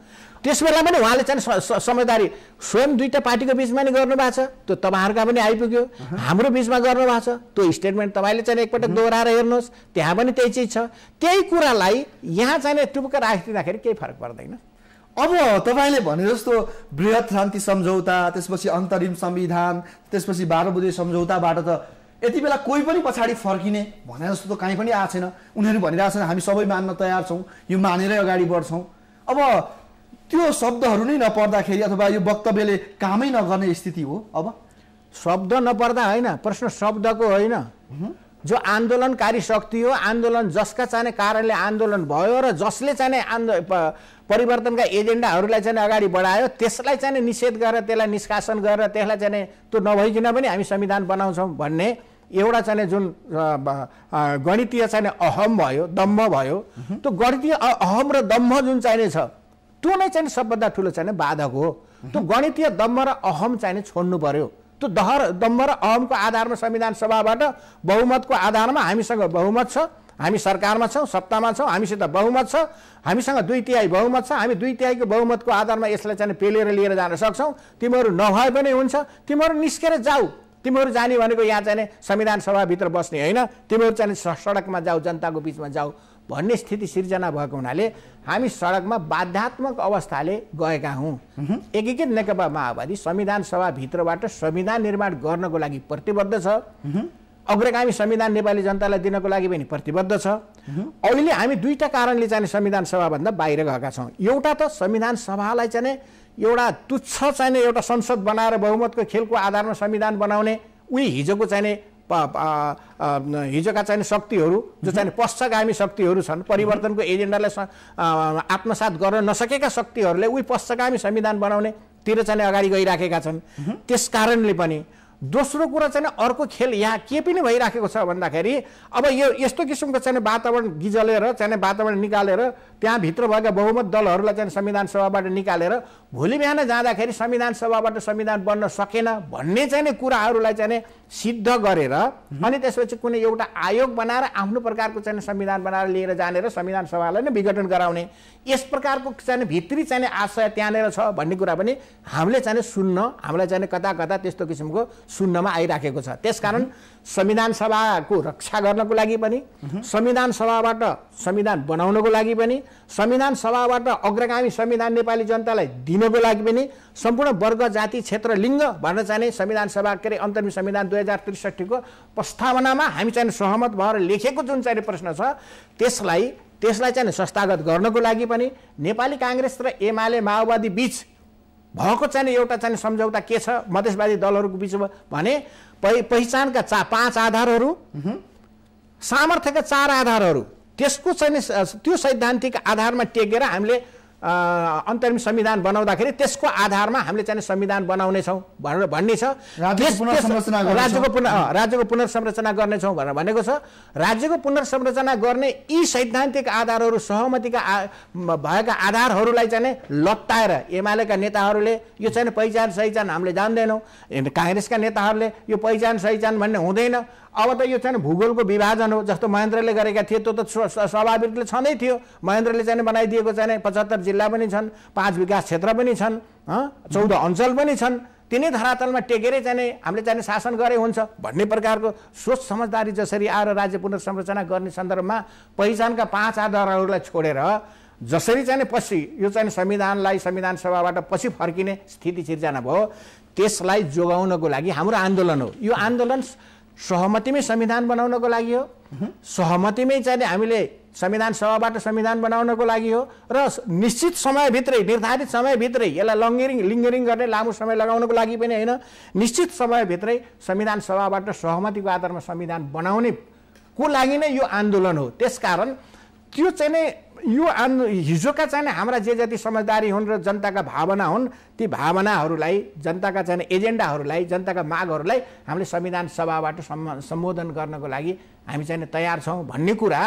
त्यसबेला पनि उहाँले चाहिँ समझदारी स्वयं दुईटा पार्टीको बीचमा नै गर्नुभएको छ। त्यो तपाईँहरूका पनि आइपुग्यो, हाम्रो बीचमा गर्नुभएको छ। त्यो स्टेटमेन्ट तपाईँले चाहिँ एकपटक दोहोऱ्याएर हेर्नुहोस्, त्यहाँ पनि त्यही चिज छ। त्यही कुरालाई यहाँ चाहिँ टुप्क राखिदिँदाखेरि केही फरक पर्दैन। अब तपाईँले भने जस्तो वृहत शान्ति सम्झौता, त्यसपछि अन्तरिम संविधान, त्यसपछि 12 बुँदे सम्झौताबाट त यति बेला कोही पनि पछाडि फर्किने भने जस्तो त कहीँ पनि आएको छैन। उनीहरू भनिरहेछन् हामी सबै मान्न तयार छौँ, यो मानेरै अगाडि बढ्छौँ। अब त्यो शब्दहरू नै नपर्दाखेरि अथवा यो वक्तव्यले कामै नगर्ने स्थिति हो। अब शब्द नपर्दा होइन, प्रश्न शब्दको होइन। जो आन्दोलनकारी शक्ति हो, आन्दोलन जसका चाहिँ कारणले आन्दोलन भयो र जसले चाहिँ परिवर्तनका एजेन्डाहरूलाई चाहिँ अगाडि बढायो त्यसलाई चाहिँ निषेध गरेर त्यसलाई निष्कासन गरेर त्यसलाई चाहिँ त्यो नभइकन पनि हामी संविधान बनाउँछौँ भन्ने एउटा चाहिँ जुन गणितीय चाहिँ अहम भयो, दम्भ भयो, त्यो गणितीय अहम र दम्भ जुन चाहिने छ त्यो नै चाहिँ सबभन्दा ठुलो चाहिँ बाधक हो। त्यो गणितीय दम्भ र अहम चाहिँ छोड्नु पर्यो। त्यो दम्भ र अहमको आधारमा संविधान सभाबाट बहुमतको आधारमा हामीसँग बहुमत छ, हामी सरकारमा छौँ, सत्तामा छौँ, हामीसित बहुमत छ, हामीसँग 2/3 बहुमत छ, हामी 2/3को बहुमतको आधारमा यसलाई चाहिँ पेलेर लिएर जान सक्छौँ। तिमीहरू नभए पनि हुन्छ, तिमीहरू निस्केर जाऊ। तिमीहरू जाने भनेको यहाँ चाहिँ संविधान सभाभित्र बस्ने होइन, तिमीहरू चाहिँ सडकमा जाऊ, जनताको बिचमा जाऊ भन्ने स्थिति सिर्जना भएको हुनाले हामी सडकमा बाध्यात्मक अवस्थाले गएका हौँ। एकीकृत नेकपा माओवादी संविधान सभाभित्रबाट संविधान निर्माण गर्नको लागि प्रतिबद्ध छ। अग्रगामी संविधान नेपाली जनतालाई दिनको लागि पनि प्रतिबद्ध छ। अहिले हामी दुईटा कारणले चाहिँ संविधान सभाभन्दा बाहिर गएका छौँ। एउटा त संविधान सभालाई चाहिँ एउटा तुच्छ चाहिँ एउटा संसद बनाएर बहुमतको खेलको आधारमा संविधान बनाउने उही हिजोको चाहिँ हिजोका चाहिँ शक्तिहरू जो चाहिँ पश्चगामी शक्तिहरू छन्, परिवर्तनको एजेन्डालाई आत्मसात गर्न नसकेका शक्तिहरूले उही पश्चगामी संविधान बनाउनेतिर चाहिँ अगाडि गइराखेका छन्। त्यस कारणले पनि दोस्रो कुरा चाहिँ अर्को खेल यहाँ के पनि भइराखेको छ भन्दाखेरि अब यो यस्तो किसिमको चाहिँ वातावरण गिजलेर चाहिँ वातावरण निकालेर त्यहाँभित्र भएका बहुमत दलहरूलाई चाहिँ संविधान सभाबाट निकालेर भोलि बिहान जाँदाखेरि संविधान सभाबाट संविधान बन्न सकेन भन्ने चाहिँ कुराहरूलाई चाहिँ सिद्ध गरेर अनि त्यसपछि कुनै एउटा आयोग बनाएर आफ्नो प्रकारको चाहिँ संविधान बनाएर लिएर जाने र संविधान सभालाई नै विघटन गराउने यस प्रकारको चाहिँ भित्री चाहिँ आशय त्यहाँनिर छ भन्ने कुरा पनि हामीले चाहिँ सुन्न, हामीलाई चाहिँ कता कता त्यस्तो किसिमको सुन्नमा आइराखेको छ। त्यसकारण संविधान सभाको रक्षा गर्नको लागि पनि, संविधान सभाबाट संविधान बनाउनको लागि पनि, संविधान सभाबाट अग्रगामी संविधान नेपाली जनतालाई दिनको लागि पनि सम्पूर्ण वर्ग जाति क्षेत्र लिङ्ग भनेर चाहिँ संविधान सभा के अरे अन्तरिम संविधान 2063 को प्रस्तावनामा हामी चाहिँ सहमत भएर लेखेको जुन चाहिँ प्रश्न छ त्यसलाई चाहिँ संस्थागत गर्नको लागि पनि नेपाली काङ्ग्रेस र एमाले माओवादी बीच भएको चाहिँ एउटा चाहिँ सम्झौता के छ मधेसवादी दलहरूको बीचमा भने पहिचानका 5 आधारहरू, सामर्थ्यका 4 आधारहरू, त्यसको चाहिँ त्यो सैद्धान्तिक आधारमा टेकेर हामीले अन्तरिम संविधान बनाउँदाखेरि त्यसको आधारमा हामीले चाहिँ संविधान बनाउनेछौँ भनेर भन्ने छ। राज्यको पुनर्संरचना गर्नेछौँ भनेर भनेको छ। राज्यको पुनर्संरचना गर्ने यी सैद्धान्तिक आधारहरू सहमतिका भएका आधारहरूलाई चाहिँ लट्टाएर एमालेका नेताहरूले यो चाहिँ पहिचान सहिचान हामीले जान्दैनौँ, काङ्ग्रेसका नेताहरूले यो पहिचान सहिचान भन्ने हुँदैन, अब त यो चाहिँ भूगोलको विभाजन हो, जस्तो महेन्द्रले गरेका थिए त्यो त स्वाभाविकले छँदै थियो। महेन्द्रले चाहिँ बनाइदिएको चाहिँ 75 जिल्ला पनि छन्, 5 विकास क्षेत्र पनि छन्, 14 अञ्चल पनि छन्। तिनै धरातलमा टेकेरै चाहिँ हामीले चाहिँ शासन गरे हुन्छ भन्ने प्रकारको सोच समझदारी जसरी आएर राज्य पुनर्संरचना गर्ने सन्दर्भमा पहिचानका 5 आधारहरूलाई छोडेर जसरी चाहिँ पछि यो चाहिँ संविधानलाई संविधान सभाबाट पछि फर्किने स्थिति सिर्जना भयो, त्यसलाई जोगाउनको लागि हाम्रो आन्दोलन हो। यो आन्दोलन सहमतिमै संविधान बनाउनको लागि हो, सहमतिमै चाहिँ हामीले संविधान सभाबाट संविधान बनाउनको लागि हो र निश्चित समयभित्रै निर्धारित समयभित्रै यसलाई लिङ्गरिङ गर्ने लामो समय लगाउनको लागि पनि होइन, निश्चित समयभित्रै संविधान सभाबाट सहमतिको आधारमा संविधान बनाउनेको लागि नै यो आन्दोलन हो। त्यसकारण त्यो चाहिँ यो हिजोका चाहिँ हाम्रा जे जति समझदारी हुन् र जनताका भावना हुन्, ती भावनाहरूलाई, जनताका चाहिँ एजेन्डाहरूलाई, जनताका मागहरूलाई हामीले संविधान सभाबाट सम्बोधन गर्नको लागि हामी चाहिँ तयार छौँ भन्ने कुरा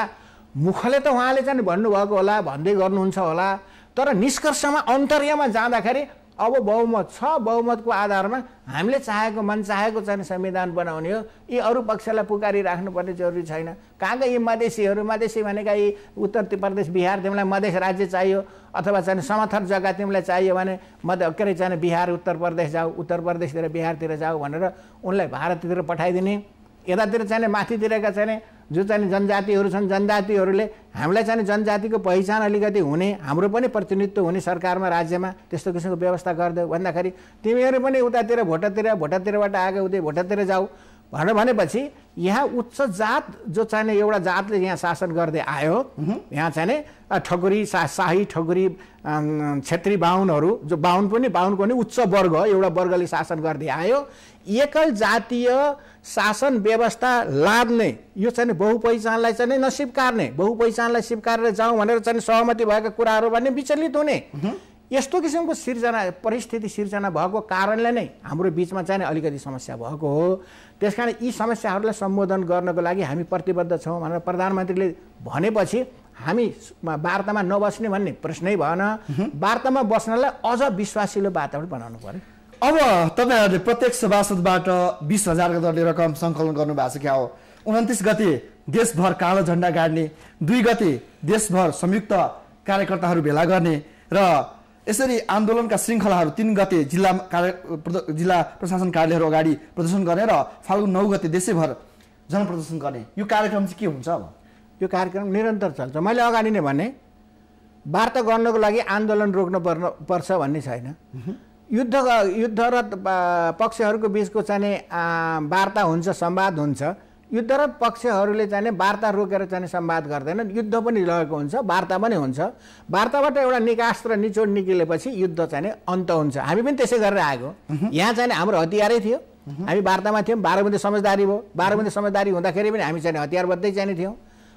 मुखले त उहाँले चाहिँ भन्नुभएको होला, भन्दै गर्नुहुन्छ होला, तर निष्कर्षमा अन्तर्यमा जाँदाखेरि अब बहुमत छ, बहुमतको आधारमा हामीले चाहेको मनचाहेको चाहिँ संविधान बनाउने हो। यी अरू पक्षलाई पुकारिराख्नुपर्ने जरुरी छैन। कहाँका यी मधेसीहरू, मधेसी भनेका यी उत्तर प्रदेश बिहार, तिमीलाई मधेस राज्य चाहियो अथवा चाहिँ समथर जग्गा तिमीलाई चाहियो भने के अरे चाहिँ बिहार उत्तर प्रदेश जाऊ, उत्तर प्रदेशतिर बिहारतिर जाऊ भनेर उनलाई भारततिर पठाइदिने। यतातिर चाहिँ माथितिरका चाहिँ जो चाहिँ जनजातिहरू छन्, जनजातिहरूले हामीलाई चाहिँ जनजातिको पहिचान अलिकति हुने, हाम्रो पनि प्रतिनिधित्व हुने सरकारमा, राज्यमा त्यस्तो किसिमको व्यवस्था गरिदेऊ भन्दाखेरि तिमीहरू पनि उतातिर भोटातिरबाट आएको उतै भोटातिर जाऊ भनेपछि यहाँ उच्च जात जो चाहिँ एउटा जातले यहाँ शासन गर्दै आयो, यहाँ चाहिँ ठकुरी शाही ठकुरी क्षेत्री बाहुनहरू, जो बाहुनको पनि उच्च वर्ग एउटा वर्गले शासन गर्दै आयो। एकल जातीय शासन व्यवस्था लाद्ने यो चाहिँ बहुपहिचानलाई चाहिँ नस्वीकार्ने, बहुपहिचानलाई स्वीकारेर जाउँ भनेर चाहिँ सहमति भएका कुराहरू भने विचलित हुने, यस्तो किसिमको सिर्जना परिस्थिति सिर्जना भएको कारणले नै हाम्रो बिचमा चाहिँ अलिकति समस्या भएको हो। त्यसकारण यी समस्याहरूलाई सम्बोधन गर्नको लागि हामी प्रतिबद्ध छौँ भनेर प्रधानमन्त्रीले भनेपछि हामी वार्तामा नबस्ने भन्ने प्रश्नै भएन। वार्तामा बस्नलाई अझ विश्वासिलो वातावरण बनाउनु पर्यो। अब तपाईँहरूले प्रत्येक सभासदबाट 20,000 गर्ने रकम सङ्कलन गर्नुभएको छ क्या हो। 29 गते देशभर कालो झन्डा गाड्ने, 2 गते देशभर संयुक्त कार्यकर्ताहरू भेला गर्ने र यसरी आन्दोलनका श्रृङ्खलाहरू 3 गते जिल्ला प्रशासन कार्यालयहरू अगाडि प्रदर्शन गर्ने र फाल्गुन 9 गते देशैभर जनप्रदर्शन गर्ने, यो कार्यक्रम चाहिँ के हुन्छ? अब यो कार्यक्रम निरन्तर चल्छ। मैले अगाडि नै भने वार्ता गर्नको लागि आन्दोलन रोक्नु पर्छ भन्ने छैन। युद्ध र पक्षहरूको बिचको चाहिँ वार्ता हुन्छ, संवाद हुन्छ। युद्धरत पक्षहरूले चाहिँ वार्ता रोकेर चाहिँ संवाद गर्दैनन्, युद्ध पनि लगेको हुन्छ, वार्ता पनि हुन्छ। वार्ताबाट एउटा निकास र निचोड निक्लेपछि युद्ध चाहिँ अन्त हुन्छ। हामी पनि त्यसै गरेर आएको। यहाँ चाहिँ हाम्रो हतियारै थियो, हामी वार्तामा थियौँ, 12 बुँदे समझदारी भयो। 12 बुँदे समझदारी हुँदाखेरि पनि हामी चाहिँ हतियार बद्दै चाहिँ थियौँ।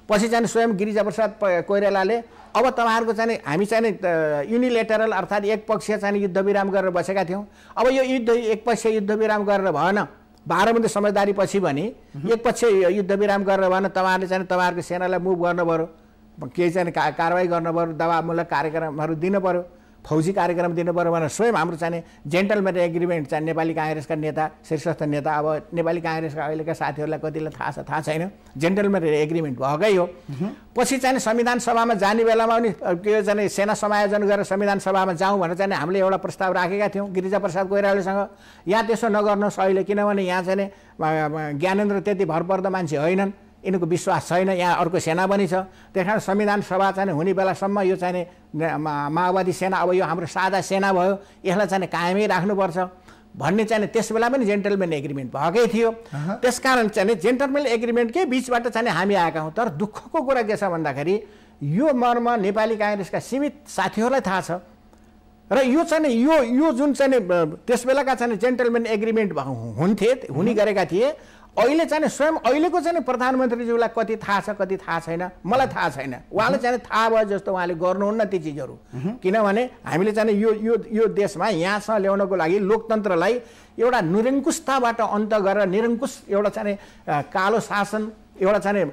पछि चाहिँ स्वयं गिरिजाप्रसाद कोइरालाले अब तपाईँहरूको चाहिँ हामी चाहिँ युनिलेटरल अर्थात् एक पक्षीय चाहिँ युद्ध विराम गरेर बसेका थियौँ। अब यो युद्ध एक पक्षीय युद्ध विराम गरेर भएन, 12 बुँदे समझदारी पछि भने एक पक्षीय युद्ध विराम गरेर भएन, तपाईँहरूले चाहिँ तपाईँहरूको सेनालाई मुभ गर्नु पऱ्यो, केही चाहिँ कारवाही गर्नु पऱ्यो, दबावमूलक कार्यक्रमहरू दिनु पऱ्यो, फौजी कार्यक्रम दिनु पऱ्यो भनेर स्वयं हाम्रो चाहिँ जेन्टलमेन एग्रिमेन्ट चाहिँ नेपाली काङ्ग्रेसका नेता शीर्षस्थ नेता, अब नेपाली काङ्ग्रेसका अहिलेका साथीहरूलाई कतिलाई थाहा छ थाहा छैन, जेन्टलमेन एग्रिमेन्ट भएकै हो। पछि चाहिँ संविधान सभामा जाने बेलामा पनि के चाहिँ सेना समायोजन गरेर संविधान सभामा जाउँ भनेर चाहिँ हामीले एउटा प्रस्ताव राखेका थियौँ गिरिजाप्रसाद कोइरालासँग। यहाँ त्यसो नगर्नुहोस् अहिले, किनभने यहाँ चाहिँ ज्ञानेन्द्र त्यति भरपर्दो मान्छे होइनन्, यिनको विश्वास छैन, यहाँ अर्को सेना पनि छ। त्यस कारण संविधान सभा चाहिँ हुने बेलासम्म यो चाहिँ माओवादी सेना अब यो हाम्रो साझा सेना भयो, यसलाई चाहिँ कायमै राख्नुपर्छ भन्ने चाहिँ त्यस बेला पनि जेन्टलमेन एग्रिमेन्ट भएकै थियो। त्यसकारण चाहिँ जेन्टलमेन एग्रिमेन्टकै बिचबाट चाहिँ हामी आएका हौँ। तर दुःखको कुरा के छ भन्दाखेरि यो मर्म नेपाली काङ्ग्रेसका सीमित साथीहरूलाई थाहा छ र यो चाहिँ यो जुन चाहिँ त्यस बेलाका चाहिँ जेन्टलमेन एग्रिमेन्ट हुने गरेका थिए, अहिले चाहिँ स्वयं अहिलेको चाहिँ प्रधानमन्त्रीज्यूलाई कति थाहा छ कति थाहा छैन मलाई थाहा छैन। उहाँले चाहिँ थाहा भयो जस्तो उहाँले गर्नुहुन्न ती चिजहरू, किनभने हामीले चाहिँ यो देशमा यहाँसम्म ल्याउनको लागि लोकतन्त्रलाई एउटा निरङ्कुशताबाट अन्त गरेर निरङ्कुश एउटा चाहिँ कालो शासन, एउटा चाहिँ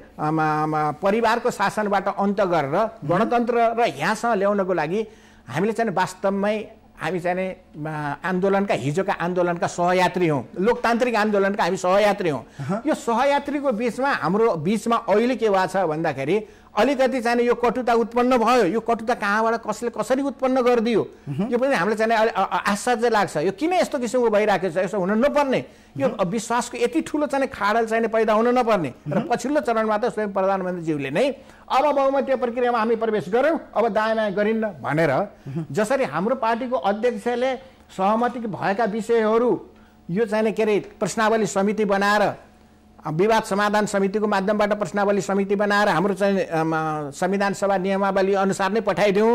परिवारको शासनबाट अन्त गरेर गणतन्त्र र यहाँसम्म ल्याउनको लागि हामीले चाहिँ वास्तवमै हामी चाहिँ आन्दोलनका हिजोका आन्दोलनका सहयात्री हौँ, लोकतान्त्रिक आन्दोलनका हामी सहयात्री हौँ। यो सहयात्रीको बिचमा हाम्रो बिचमा अहिले के भएको छ भन्दाखेरि अलिकति चाहिँ यो कटुता उत्पन्न भयो। यो कटुता कहाँबाट कसले कसरी उत्पन्न गरिदियो यो पनि हामीलाई चाहिँ आश्चर्य लाग्छ। यो किन यस्तो किसिमको भइरहेको छ? यसो हुन नपर्ने। यो विश्वासको यति ठुलो चाहिँ खाडल चाहिँ पैदा हुन नपर्ने। र पछिल्लो चरणमा त स्वयं प्रधानमन्त्रीज्यूले नै अब बहुमतीय प्रक्रियामा हामी प्रवेश गऱ्यौँ, अब दायाँ गरिन्न भनेर जसरी हाम्रो पार्टीको अध्यक्षले सहमति भएका विषयहरू यो चाहिँ के अरे प्रश्नावली समिति बनाएर विवाद समाधान समितिको माध्यमबाट प्रश्नावली समिति बनाएर हाम्रो चाहिँ संविधान सभा नियमावली अनुसार नै पठाइदिउँ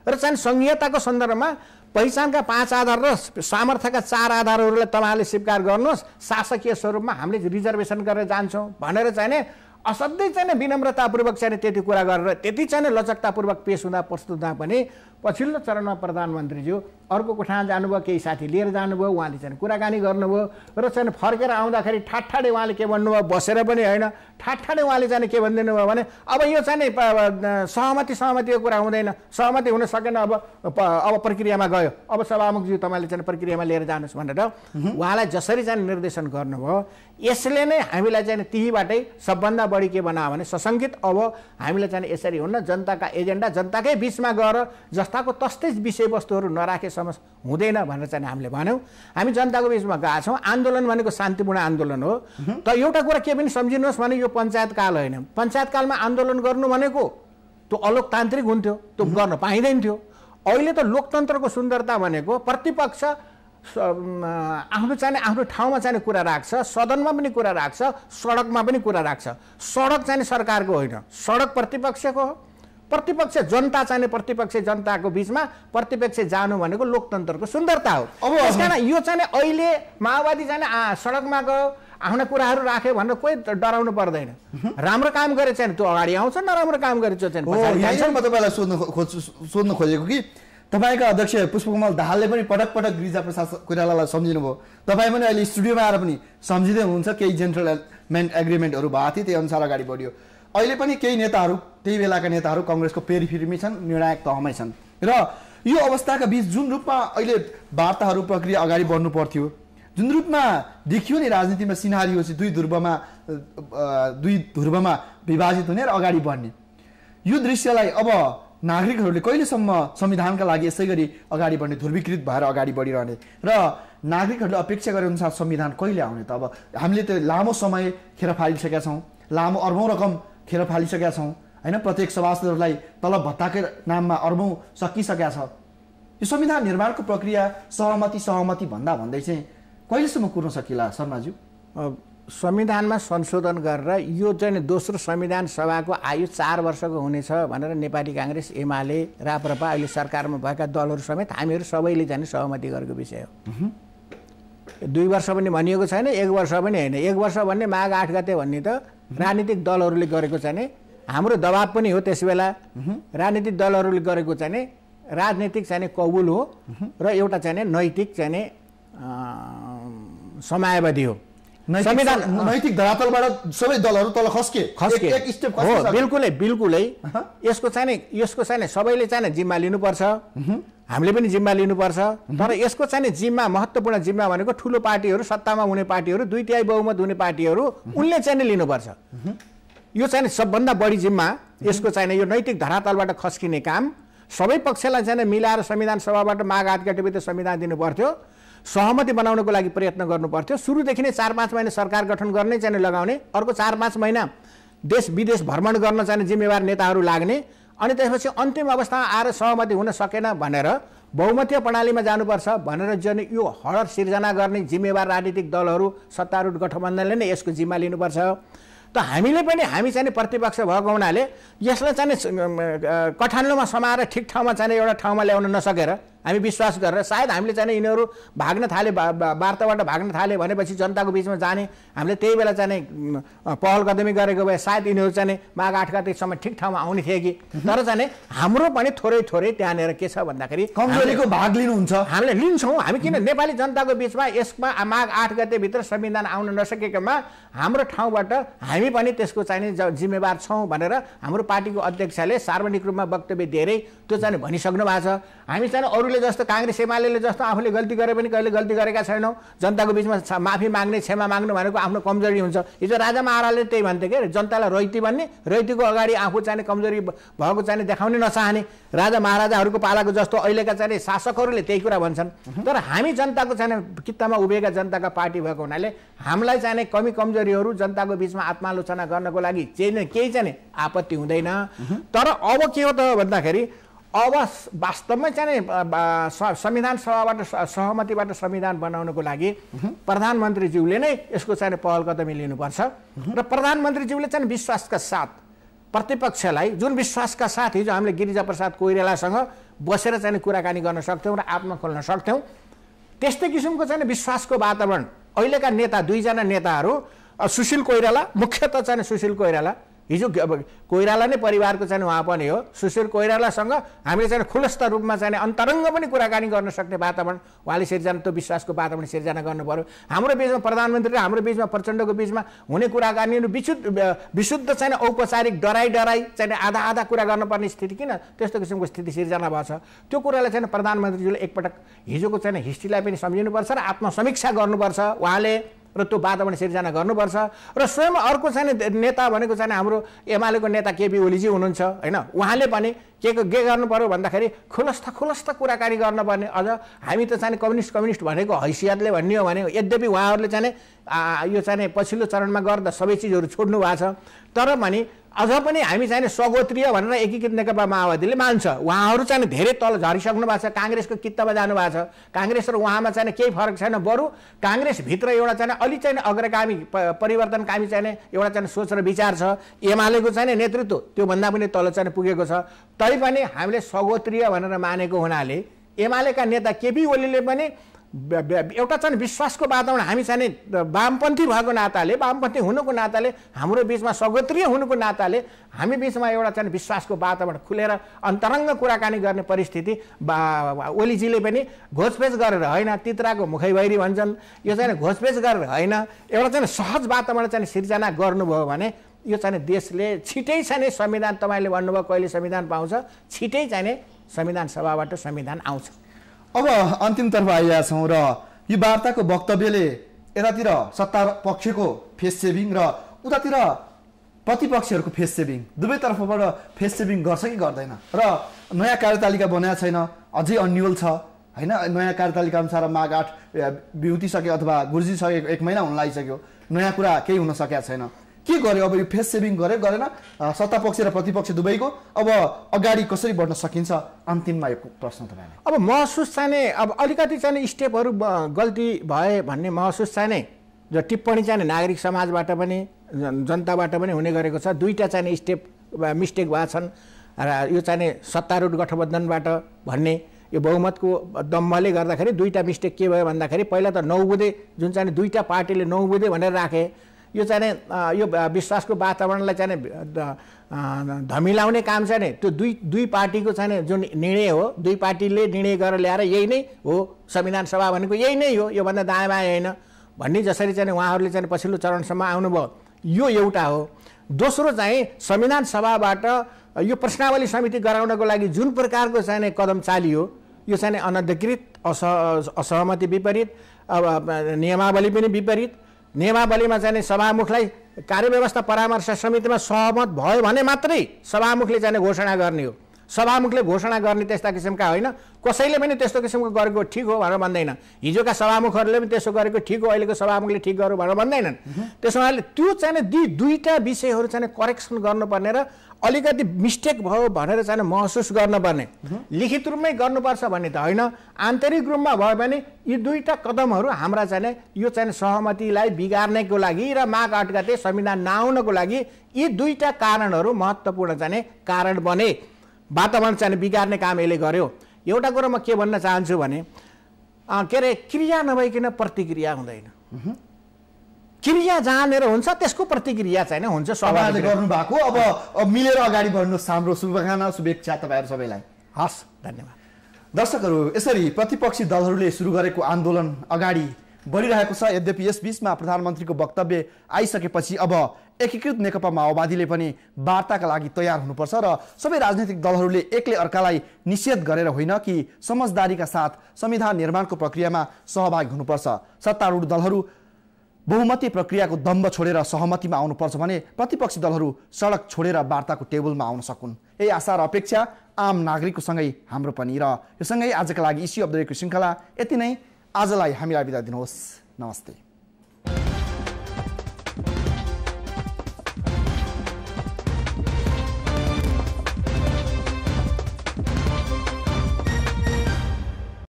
र चाहिँ संघीयताको सन्दर्भमा पहिचानका 5 आधार र सामर्थ्यका 4 आधारहरूलाई तपाईँहरूले स्वीकार गर्नुहोस्, शासकीय स्वरूपमा हामीले रिजर्भेसन गरेर जान्छौँ भनेर चाहिँ असाध्यै चाहिँ विनम्रतापूर्वक चाहिँ त्यति कुरा गरेर त्यति चाहिँ लचकतापूर्वक पेश हुँदा प्रस्तुत हुँदा पनि पछिल्लो चरणमा प्रधानमन्त्रीज्यू अर्को कोठामा जानुभयो, केही साथी लिएर जानुभयो, उहाँले चाहिँ कुराकानी गर्नुभयो र चाहिँ फर्केर आउँदाखेरि ठाडै उहाँले के भन्नुभयो, बसेर पनि होइन ठाडै उहाँले चाहिँ के भनिदिनु भयो भने अब यो चाहिँ सहमतिको कुरा हुँदैन, सहमति हुन सकेन, अब प्रक्रियामा गयो, अब सभामुखज्यू तपाईँले चाहिँ प्रक्रियामा लिएर जानुहोस् भनेर उहाँलाई जसरी चाहिँ निर्देशन गर्नुभयो यसले नै हामीलाई चाहिँ त्यहीबाटै सबभन्दा बढी के बनायो भने सशङ्कित अब हामीलाई चाहिँ यसरी हुन्न, जनताका एजेन्डा जनताकै बिचमा गएर जस्ताको तस्तै विषयवस्तुहरू नराखेसम्म हुँदैन भनेर चाहिँ हामीले भन्यौँ। हामी जनताको बिचमा गएका छौँ। आन्दोलन भनेको शान्तिपूर्ण आन्दोलन हो। त एउटा कुरा के पनि सम्झिनुहोस् भने यो पञ्चायतकाल होइन। पञ्चायतकालमा आन्दोलन गर्नु भनेको त्यो अलोकतान्त्रिक हुन्थ्यो, त्यो गर्न पाइँदैन थियो। अहिले त लोकतन्त्रको सुन्दरता भनेको प्रतिपक्ष आफ्नो चाहिँ आफ्नो ठाउँमा चाहिँ कुरा राख्छ, सदनमा पनि कुरा राख्छ, सडकमा पनि कुरा राख्छ। सडक चाहिँ सरकारको होइन, सडक प्रतिपक्षको हो। प्रतिपक्ष जनता चाहिने प्रतिपक्ष जनताको बिचमा प्रतिपक्ष जानु भनेको लोकतन्त्रको सुन्दरता हो। अब त्यसकारण यो चाहिँ अहिले माओवादी चाहिँ सडकमा गयो आफ्ना कुराहरू राख्यो भनेर कोही डराउनु पर्दैन। राम्रो काम गरे चाहिँ त्यो अगाडि आउँछ, नराम्रो काम गरे चाहिँ म तपाईँलाई सोध्न खोजेको कि तपाईँका अध्यक्ष पुष्पकमल दाहालले पनि पटक पटक गिरिजाप्रसाद कोइरालालाई सम्झिनुभयो, तपाईँ पनि अहिले स्टुडियोमा आएर पनि सम्झिँदै हुनुहुन्छ। केही जेन्टलमेन एग्रिमेन्टहरू भएको थियो, त्यही अनुसार अगाडि बढ्यो। अहिले पनि केही नेताहरू, त्यही बेलाका नेताहरू काङ्ग्रेसको पेरिफेरीमै छन्, निर्णायक तहमै छन् र यो अवस्थाका बीच जुन रूपमा अहिले वार्ताहरू प्रक्रिया अगाडि बढ्नु पर्थ्यो, जुन रूपमा देखियो नि राजनीतिमा सिनारियो चाहिँ दुई ध्रुवमा विभाजित हुने र अगाडि बढ्ने, यो दृश्यलाई अब नागरिकहरूले कहिलेसम्म संविधानका लागि यसै गरी अगाडि बढ्ने, ध्रुवीकृत भएर अगाडि बढिरहने र नागरिकहरूले अपेक्षा गरे अनुसार संविधान कहिले आउने? त अब हामीले त्यो लामो समय खेर फालिसकेका छौँ, लामो अर्बौँ रकम खेर फालिसकेका छौँ होइन। प्रत्येक सभासदहरूलाई तलब भत्ताकै नाममा अर्बौँ सकिसकेका छ। यो संविधान निर्माणको प्रक्रिया सहमति भन्दै चाहिँ कहिलेसम्म कुर्न सकिला शर्माज्यू? संविधानमा संशोधन गरेर यो चाहिँ दोस्रो संविधान सभाको आयु 4 वर्षको हुनेछ भनेर नेपाली काङ्ग्रेस, एमाले, राप्रपा अहिले सरकारमा भएका दलहरू समेत हामीहरू सबैले चाहिँ सहमति गरेको विषय हो। 2 वर्ष पनि भनिएको छैन, 1 वर्ष पनि होइन। 1 वर्ष भन्ने माघ 8 गते भन्ने त राजनीतिक दलहरूले गरेको चाहिँ हाम्रो दबाब पनि हो। त्यसबेला राजनीतिक दलहरूले गरेको चाहिँ राजनीतिक चाहिँ कबुल हो र एउटा चाहिँ नैतिक चाहिँ समयावधि हो। संविधान नैतिक धरातलबाट सबै दलहरू तल खस्के एक स्टेप हो। बिल्कुलै यसको चाहिँ सबैले चाहिँ जिम्मा लिनुपर्छ, हामीले पनि जिम्मा लिनुपर्छ। तर यसको चाहिँ जिम्मा, महत्त्वपूर्ण जिम्मा भनेको ठुलो पार्टीहरू, सत्तामा हुने पार्टीहरू, 2/3 बहुमत हुने पार्टीहरू, उनले चाहिँ लिनुपर्छ। यो चाहिँ सबभन्दा बढी जिम्मा यसको चाहिँ यो नैतिक धरातलबाट खस्किने काम सबै पक्षलाई चाहिँ मिलाएर संविधान सभाबाट माघ 8 गतेभित्र संविधान दिनु पर्थ्यो। सहमति बनाउनको लागि प्रयत्न गर्नु पर्थ्यो। सुरुदेखि नै 4-5 महिना सरकार गठन गर्ने चाहिँ लगाउने, अर्को 4-5 महिना देश विदेश भ्रमण गर्न चाहिँ जिम्मेवार नेताहरू लाग्ने, अनि त्यसपछि अन्तिम अवस्थामा आएर सहमति हुन सकेन भनेर बहुमतीय प्रणालीमा जानुपर्छ भनेर जुन यो हडर सिर्जना गर्ने जिम्मेवार राजनीतिक दलहरू, सत्तारूढ गठबन्धनले नै यसको जिम्मा लिनुपर्छ। त हामीले पनि हामी चाहिँ प्रतिपक्ष भएको हुनाले यसलाई चाहिँ कठान्लोमा समाएर ठिक ठाउँमा चाहिँ एउटा ठाउँमा ल्याउन नसकेर हामी विश्वास गरेर सायद हामीले चाहिँ यिनीहरू भाग्न थाले, वार्ताबाट भाग्न थाले भनेपछि जनताको बिचमा जाने, हामीले त्यही बेला चाहिँ पहल कदमी गरेको भए सायद यिनीहरू चाहिँ माघ 8 गतेसम्म ठिक ठाउँमा आउने थिए कि। तर चाहिँ हाम्रो पनि थोरै त्यहाँनिर के छ भन्दाखेरि कमजोरीको भाग लिनुहुन्छ, हामीले लिन्छौँ। हामी किन नेपाली जनताको बिचमा यसमा माघ 8 गतेभित्र संविधान आउन नसकेकोमा हाम्रो ठाउँबाट हामी पनि त्यसको चाहिँ जिम्मेवार छौँ भनेर हाम्रो पार्टीको अध्यक्षले सार्वजनिक रूपमा वक्तव्य दिएरै त्यो चाहिँ भनिसक्नु भएको छ। हामी चाहिँ अरू अरूले जस्तो काङ्ग्रेस एमाले जस्तो आफूले गल्ती गरे पनि कहिले गल्ती गरेका छैनौँ, जनताको बिचमा माफी माग्ने क्षमा माग्नु भनेको आफ्नो कमजोरी हुन्छ। हिजो राजा महाराजले त्यही भन्थे के जनतालाई रैती भन्ने, रैतीको अगाडि आफू चाहिँ कमजोरी भएको चाहिँ देखाउनै नचाहने राजा महाराजाहरूको पालाको जस्तो अहिलेका चाहिँ शासकहरूले त्यही कुरा भन्छन्। तर हामी जनताको चाहिँ कित्तामा उभिएका जनताका पार्टी भएको हुनाले हामीलाई चाहिँ कमी कमजोरीहरू जनताको बिचमा आत्मालोचना गर्नको लागि केही चाहिँ आपत्ति हुँदैन। तर अब के हो त भन्दाखेरि अब वास्तवमै चाहिँ संविधान सभाबाट सहमतिबाट संविधान बनाउनको लागि प्रधानमन्त्रीज्यूले नै यसको चाहिँ पहल कदमी लिनुपर्छ र प्रधानमन्त्रीज्यूले चाहिँ विश्वासका साथ प्रतिपक्षलाई जुन विश्वासका साथ हिजो हामीले गिरिजा प्रसाद कोइरालासँग बसेर चाहिँ कुराकानी गर्न सक्थ्यौँ र आत्मा खोल्न सक्थ्यौँ, त्यस्तै किसिमको चाहिँ विश्वासको वातावरण अहिलेका नेता दुईजना नेताहरू सुशील कोइराला, मुख्यतः चाहिँ सुशील कोइराला, हिजो कोइराला नै परिवारको चाहिँ उहाँ पनि हो, सुशील कोइरालासँग हामीले चाहिँ खुलस्त रूपमा चाहिँ अन्तरङ्ग पनि कुराकानी गर्न सक्ने वातावरण उहाँले सिर्जना, त्यो विश्वासको वातावरण सिर्जना गर्नु पर्यो। हाम्रो बिचमा प्रधानमन्त्री र हाम्रो बिचमा प्रचण्डको बिचमा हुने कुराकानीहरू विशुद्ध चाहिँ औपचारिक डराई चाहिँ आधा आधा कुरा गर्नुपर्ने स्थिति किन त्यस्तो किसिमको स्थिति सिर्जना भएको छ, त्यो कुरालाई चाहिँ प्रधानमन्त्रीज्यूले एकपटक हिजोको चाहिँ हिस्ट्रीलाई पनि सम्झिनुपर्छ र आत्मसमीक्षा गर्नुपर्छ उहाँले र त्यो वातावरण सिर्जना गर्नुपर्छ। र स्वयं अर्को चाहिँ नेता भनेको चाहिँ हाम्रो एमालेको नेता केपी ओलीजी हुनुहुन्छ होइन, उहाँले पनि के गर्नु पर्यो भन्दाखेरि खुलस्त कुराकानी गर्नुपर्ने। अझ हामी त चाहिँ कम्युनिस्ट भनेको हैसियतले भन्ने हो भने यद्यपि उहाँहरूले चाहिँ यो चाहिँ पछिल्लो चरणमा गर्दा सबै चिजहरू छोड्नु भएको छ, तर पनि अझ पनि हामी चाहिँ स्वगोत्रीय भनेर एकीकृत नेकपा माओवादीले मान्छ। उहाँहरू चाहिँ धेरै तल झरिसक्नु भएको छ, काङ्ग्रेसको कित्तामा जानु भएको छ। काङ्ग्रेस र उहाँमा चाहिँ केही फरक छैन, बरु काङ्ग्रेसभित्र एउटा चाहिँ अलि चाहिँ अग्रगामी परिवर्तनकामी चाहिँ एउटा चाहिँ सोच र विचार छ। एमालेको चाहिँ नेतृत्व त्योभन्दा पनि तल चाहिँ पुगेको छ। तैपनि हामीले स्वगोत्रीय भनेर मानेको हुनाले एमालेका नेता केपी ओलीले पनि एउटा चाहिँ विश्वासको वातावरण हामी चाहिँ वामपन्थी भएको नाताले, वामपन्थी हुनुको नाताले, हाम्रो बिचमा स्वगोत्रीय हुनुको नाताले हामी बिचमा एउटा चाहिँ विश्वासको वातावरण खुलेर अन्तरङ्ग कुराकानी गर्ने परिस्थिति ओलीजीले पनि घोचपेच गरेर होइन, तित्राको मुखै भैरी भन्छन्, यो चाहिँ घोचपेच गरेर होइन, एउटा चाहिँ सहज वातावरण चाहिँ सिर्जना गर्नुभयो भने यो चाहिँ देशले छिटै चाहिँ संविधान, तपाईँले भन्नुभयो कहिले संविधान पाउँछ, छिटै चाहिँ संविधान सभाबाट संविधान आउँछ। अब अन्तिमतर्फ आइरहेका छौँ र यो वार्ताको वक्तव्यले यतातिर सत्ता पक्षको फेस सेभिङ र उतातिर प्रतिपक्षहरूको फेस सेभिङ दुवैतर्फबाट फेस सेभिङ गर्छ कि गर्दैन? र नयाँ कार्यतालिका बनाएको छैन, अझै अन्यल छ होइन, नयाँ कार्यतालिका अनुसार माघ 8 बिउतिसक्यो अथवा गुर्जिसक्यो, 1 महिना हुन लागिसक्यो, नयाँ कुरा केही हुन सकेको छैन। के गर्यो अब? यो फेस सेभिङ गर्यो गरेन? सत्ता पक्ष र प्रतिपक्ष दुवैको अब अगाडि कसरी बढ्न सकिन्छ? अन्तिममा यो प्रश्न तपाईँले। अब महसुस चाहिँ अब अलिकति चाहिँ स्टेपहरू गल्ती भए भन्ने महसुस चाहिँ नै जो टिप्पणी चाहिँ नागरिक समाजबाट पनि जनताबाट पनि हुने गरेको छ। दुईवटा चाहिँ स्टेप मिस्टेक भएको छन् र यो चाहिँ सत्तारूढ गठबन्धनबाट भन्ने यो बहुमतको दम्बले गर्दाखेरि दुईवटा मिस्टेक के भयो भन्दाखेरि पहिला त 9 बुँदे जुन चाहिँ दुईवटा पार्टीले 9 बुँदे भनेर राखे, यो चाहिँ यो विश्वासको वातावरणलाई चाहिँ धमिलाउने काम चाहिँ त्यो दुई पार्टीको चाहिँ जुन निर्णय हो, दुई पार्टीले निर्णय गरेर ल्याएर यही नै हो संविधान सभा भनेको, यही नै हो, योभन्दा दायाँ बायाँ होइन भन्ने जसरी चाहिँ उहाँहरूले चाहिँ पछिल्लो चरणसम्म आउनुभयो, यो एउटा हो। दोस्रो चाहिँ संविधान सभाबाट यो प्रश्नावली समिति गराउनको लागि जुन प्रकारको चाहिँ कदम चालियो, यो चाहिँ अनधिकृत असहमति विपरीत, अब नियमावली पनि विपरीत। नियमावलीमा चाहिँ सभामुखलाई कार्यव्यवस्था परामर्श समितिमा सहमत भयो भने मात्रै सभामुखले चाहिँ घोषणा गर्ने हो। सभामुखले घोषणा गर्ने त्यस्ता किसिमका होइन, कसैले पनि त्यस्तो किसिमको गरेको ठिक हो भनेर भन्दैन। हिजोका सभामुखहरूले पनि त्यसो गरेको ठिक हो, अहिलेको सभामुखले ठिक गर्यो भनेर भन्दैनन्। त्यसो हुनाले त्यो चाहिँ दुईवटा विषयहरू चाहिँ करेक्सन गर्नुपर्ने र अलिकति मिस्टेक भयो भनेर चाहिँ महसुस गर्नुपर्ने, लिखित रूपमै गर्नुपर्छ भन्ने त होइन, आन्तरिक रूपमा भयो भने यी दुईवटा कदमहरू हाम्रा चाहिँ यो चाहिँ सहमतिलाई बिगार्नेको लागि र माघ 8 गते संविधान नआउनको लागि यी दुईवटा कारणहरू महत्त्वपूर्ण चाहिँ कारण बने। वातावरण चाहिँ बिगार्ने काम यसले गर्यो। एउटा कुरो म के भन्न चाहन्छु भने के अरे क्रिया नभइकन प्रतिक्रिया हुँदैन। क्रिया जहाँनिर हुन्छ त्यसको प्रतिक्रिया चाहिँ हुन्छ। स्वाभाविक गर्नु भएको अब मिलेर अगाडि बढ्नुहोस्। हाम्रो शुभकामना शुभेच्छा तपाईँहरू सबैलाई। हस्, धन्यवाद। दर्शकहरू, यसरी प्रतिपक्षी दलहरूले सुरु गरेको आन्दोलन अगाडि बढिरहेको छ। यद्यपि यस बीचमा प्रधानमन्त्रीको वक्तव्य आइसकेपछि अब एकीकृत नेकपा माओवादीले पनि वार्ताका लागि तयार हुनुपर्छ र सबै राजनीतिक दलहरूले एकले अर्कालाई निषेध गरेर होइन कि समझदारीका साथ संविधान निर्माणको प्रक्रियामा सहभागी हुनुपर्छ। सत्तारूढ दलहरू बहुमती प्रक्रियाको दम्ब छोडेर सहमतिमा आउनुपर्छ भने प्रतिपक्षी दलहरू सडक छोडेर वार्ताको टेबलमा आउन सकुन्। यही आशा र अपेक्षा आम नागरिकको सँगै हाम्रो पनि। र यो सँगै आजका लागि इस्यु अफ द डेको श्रृङ्खला यति नै। आजलाई हामीलाई बिदा दिनुहोस्। नमस्ते।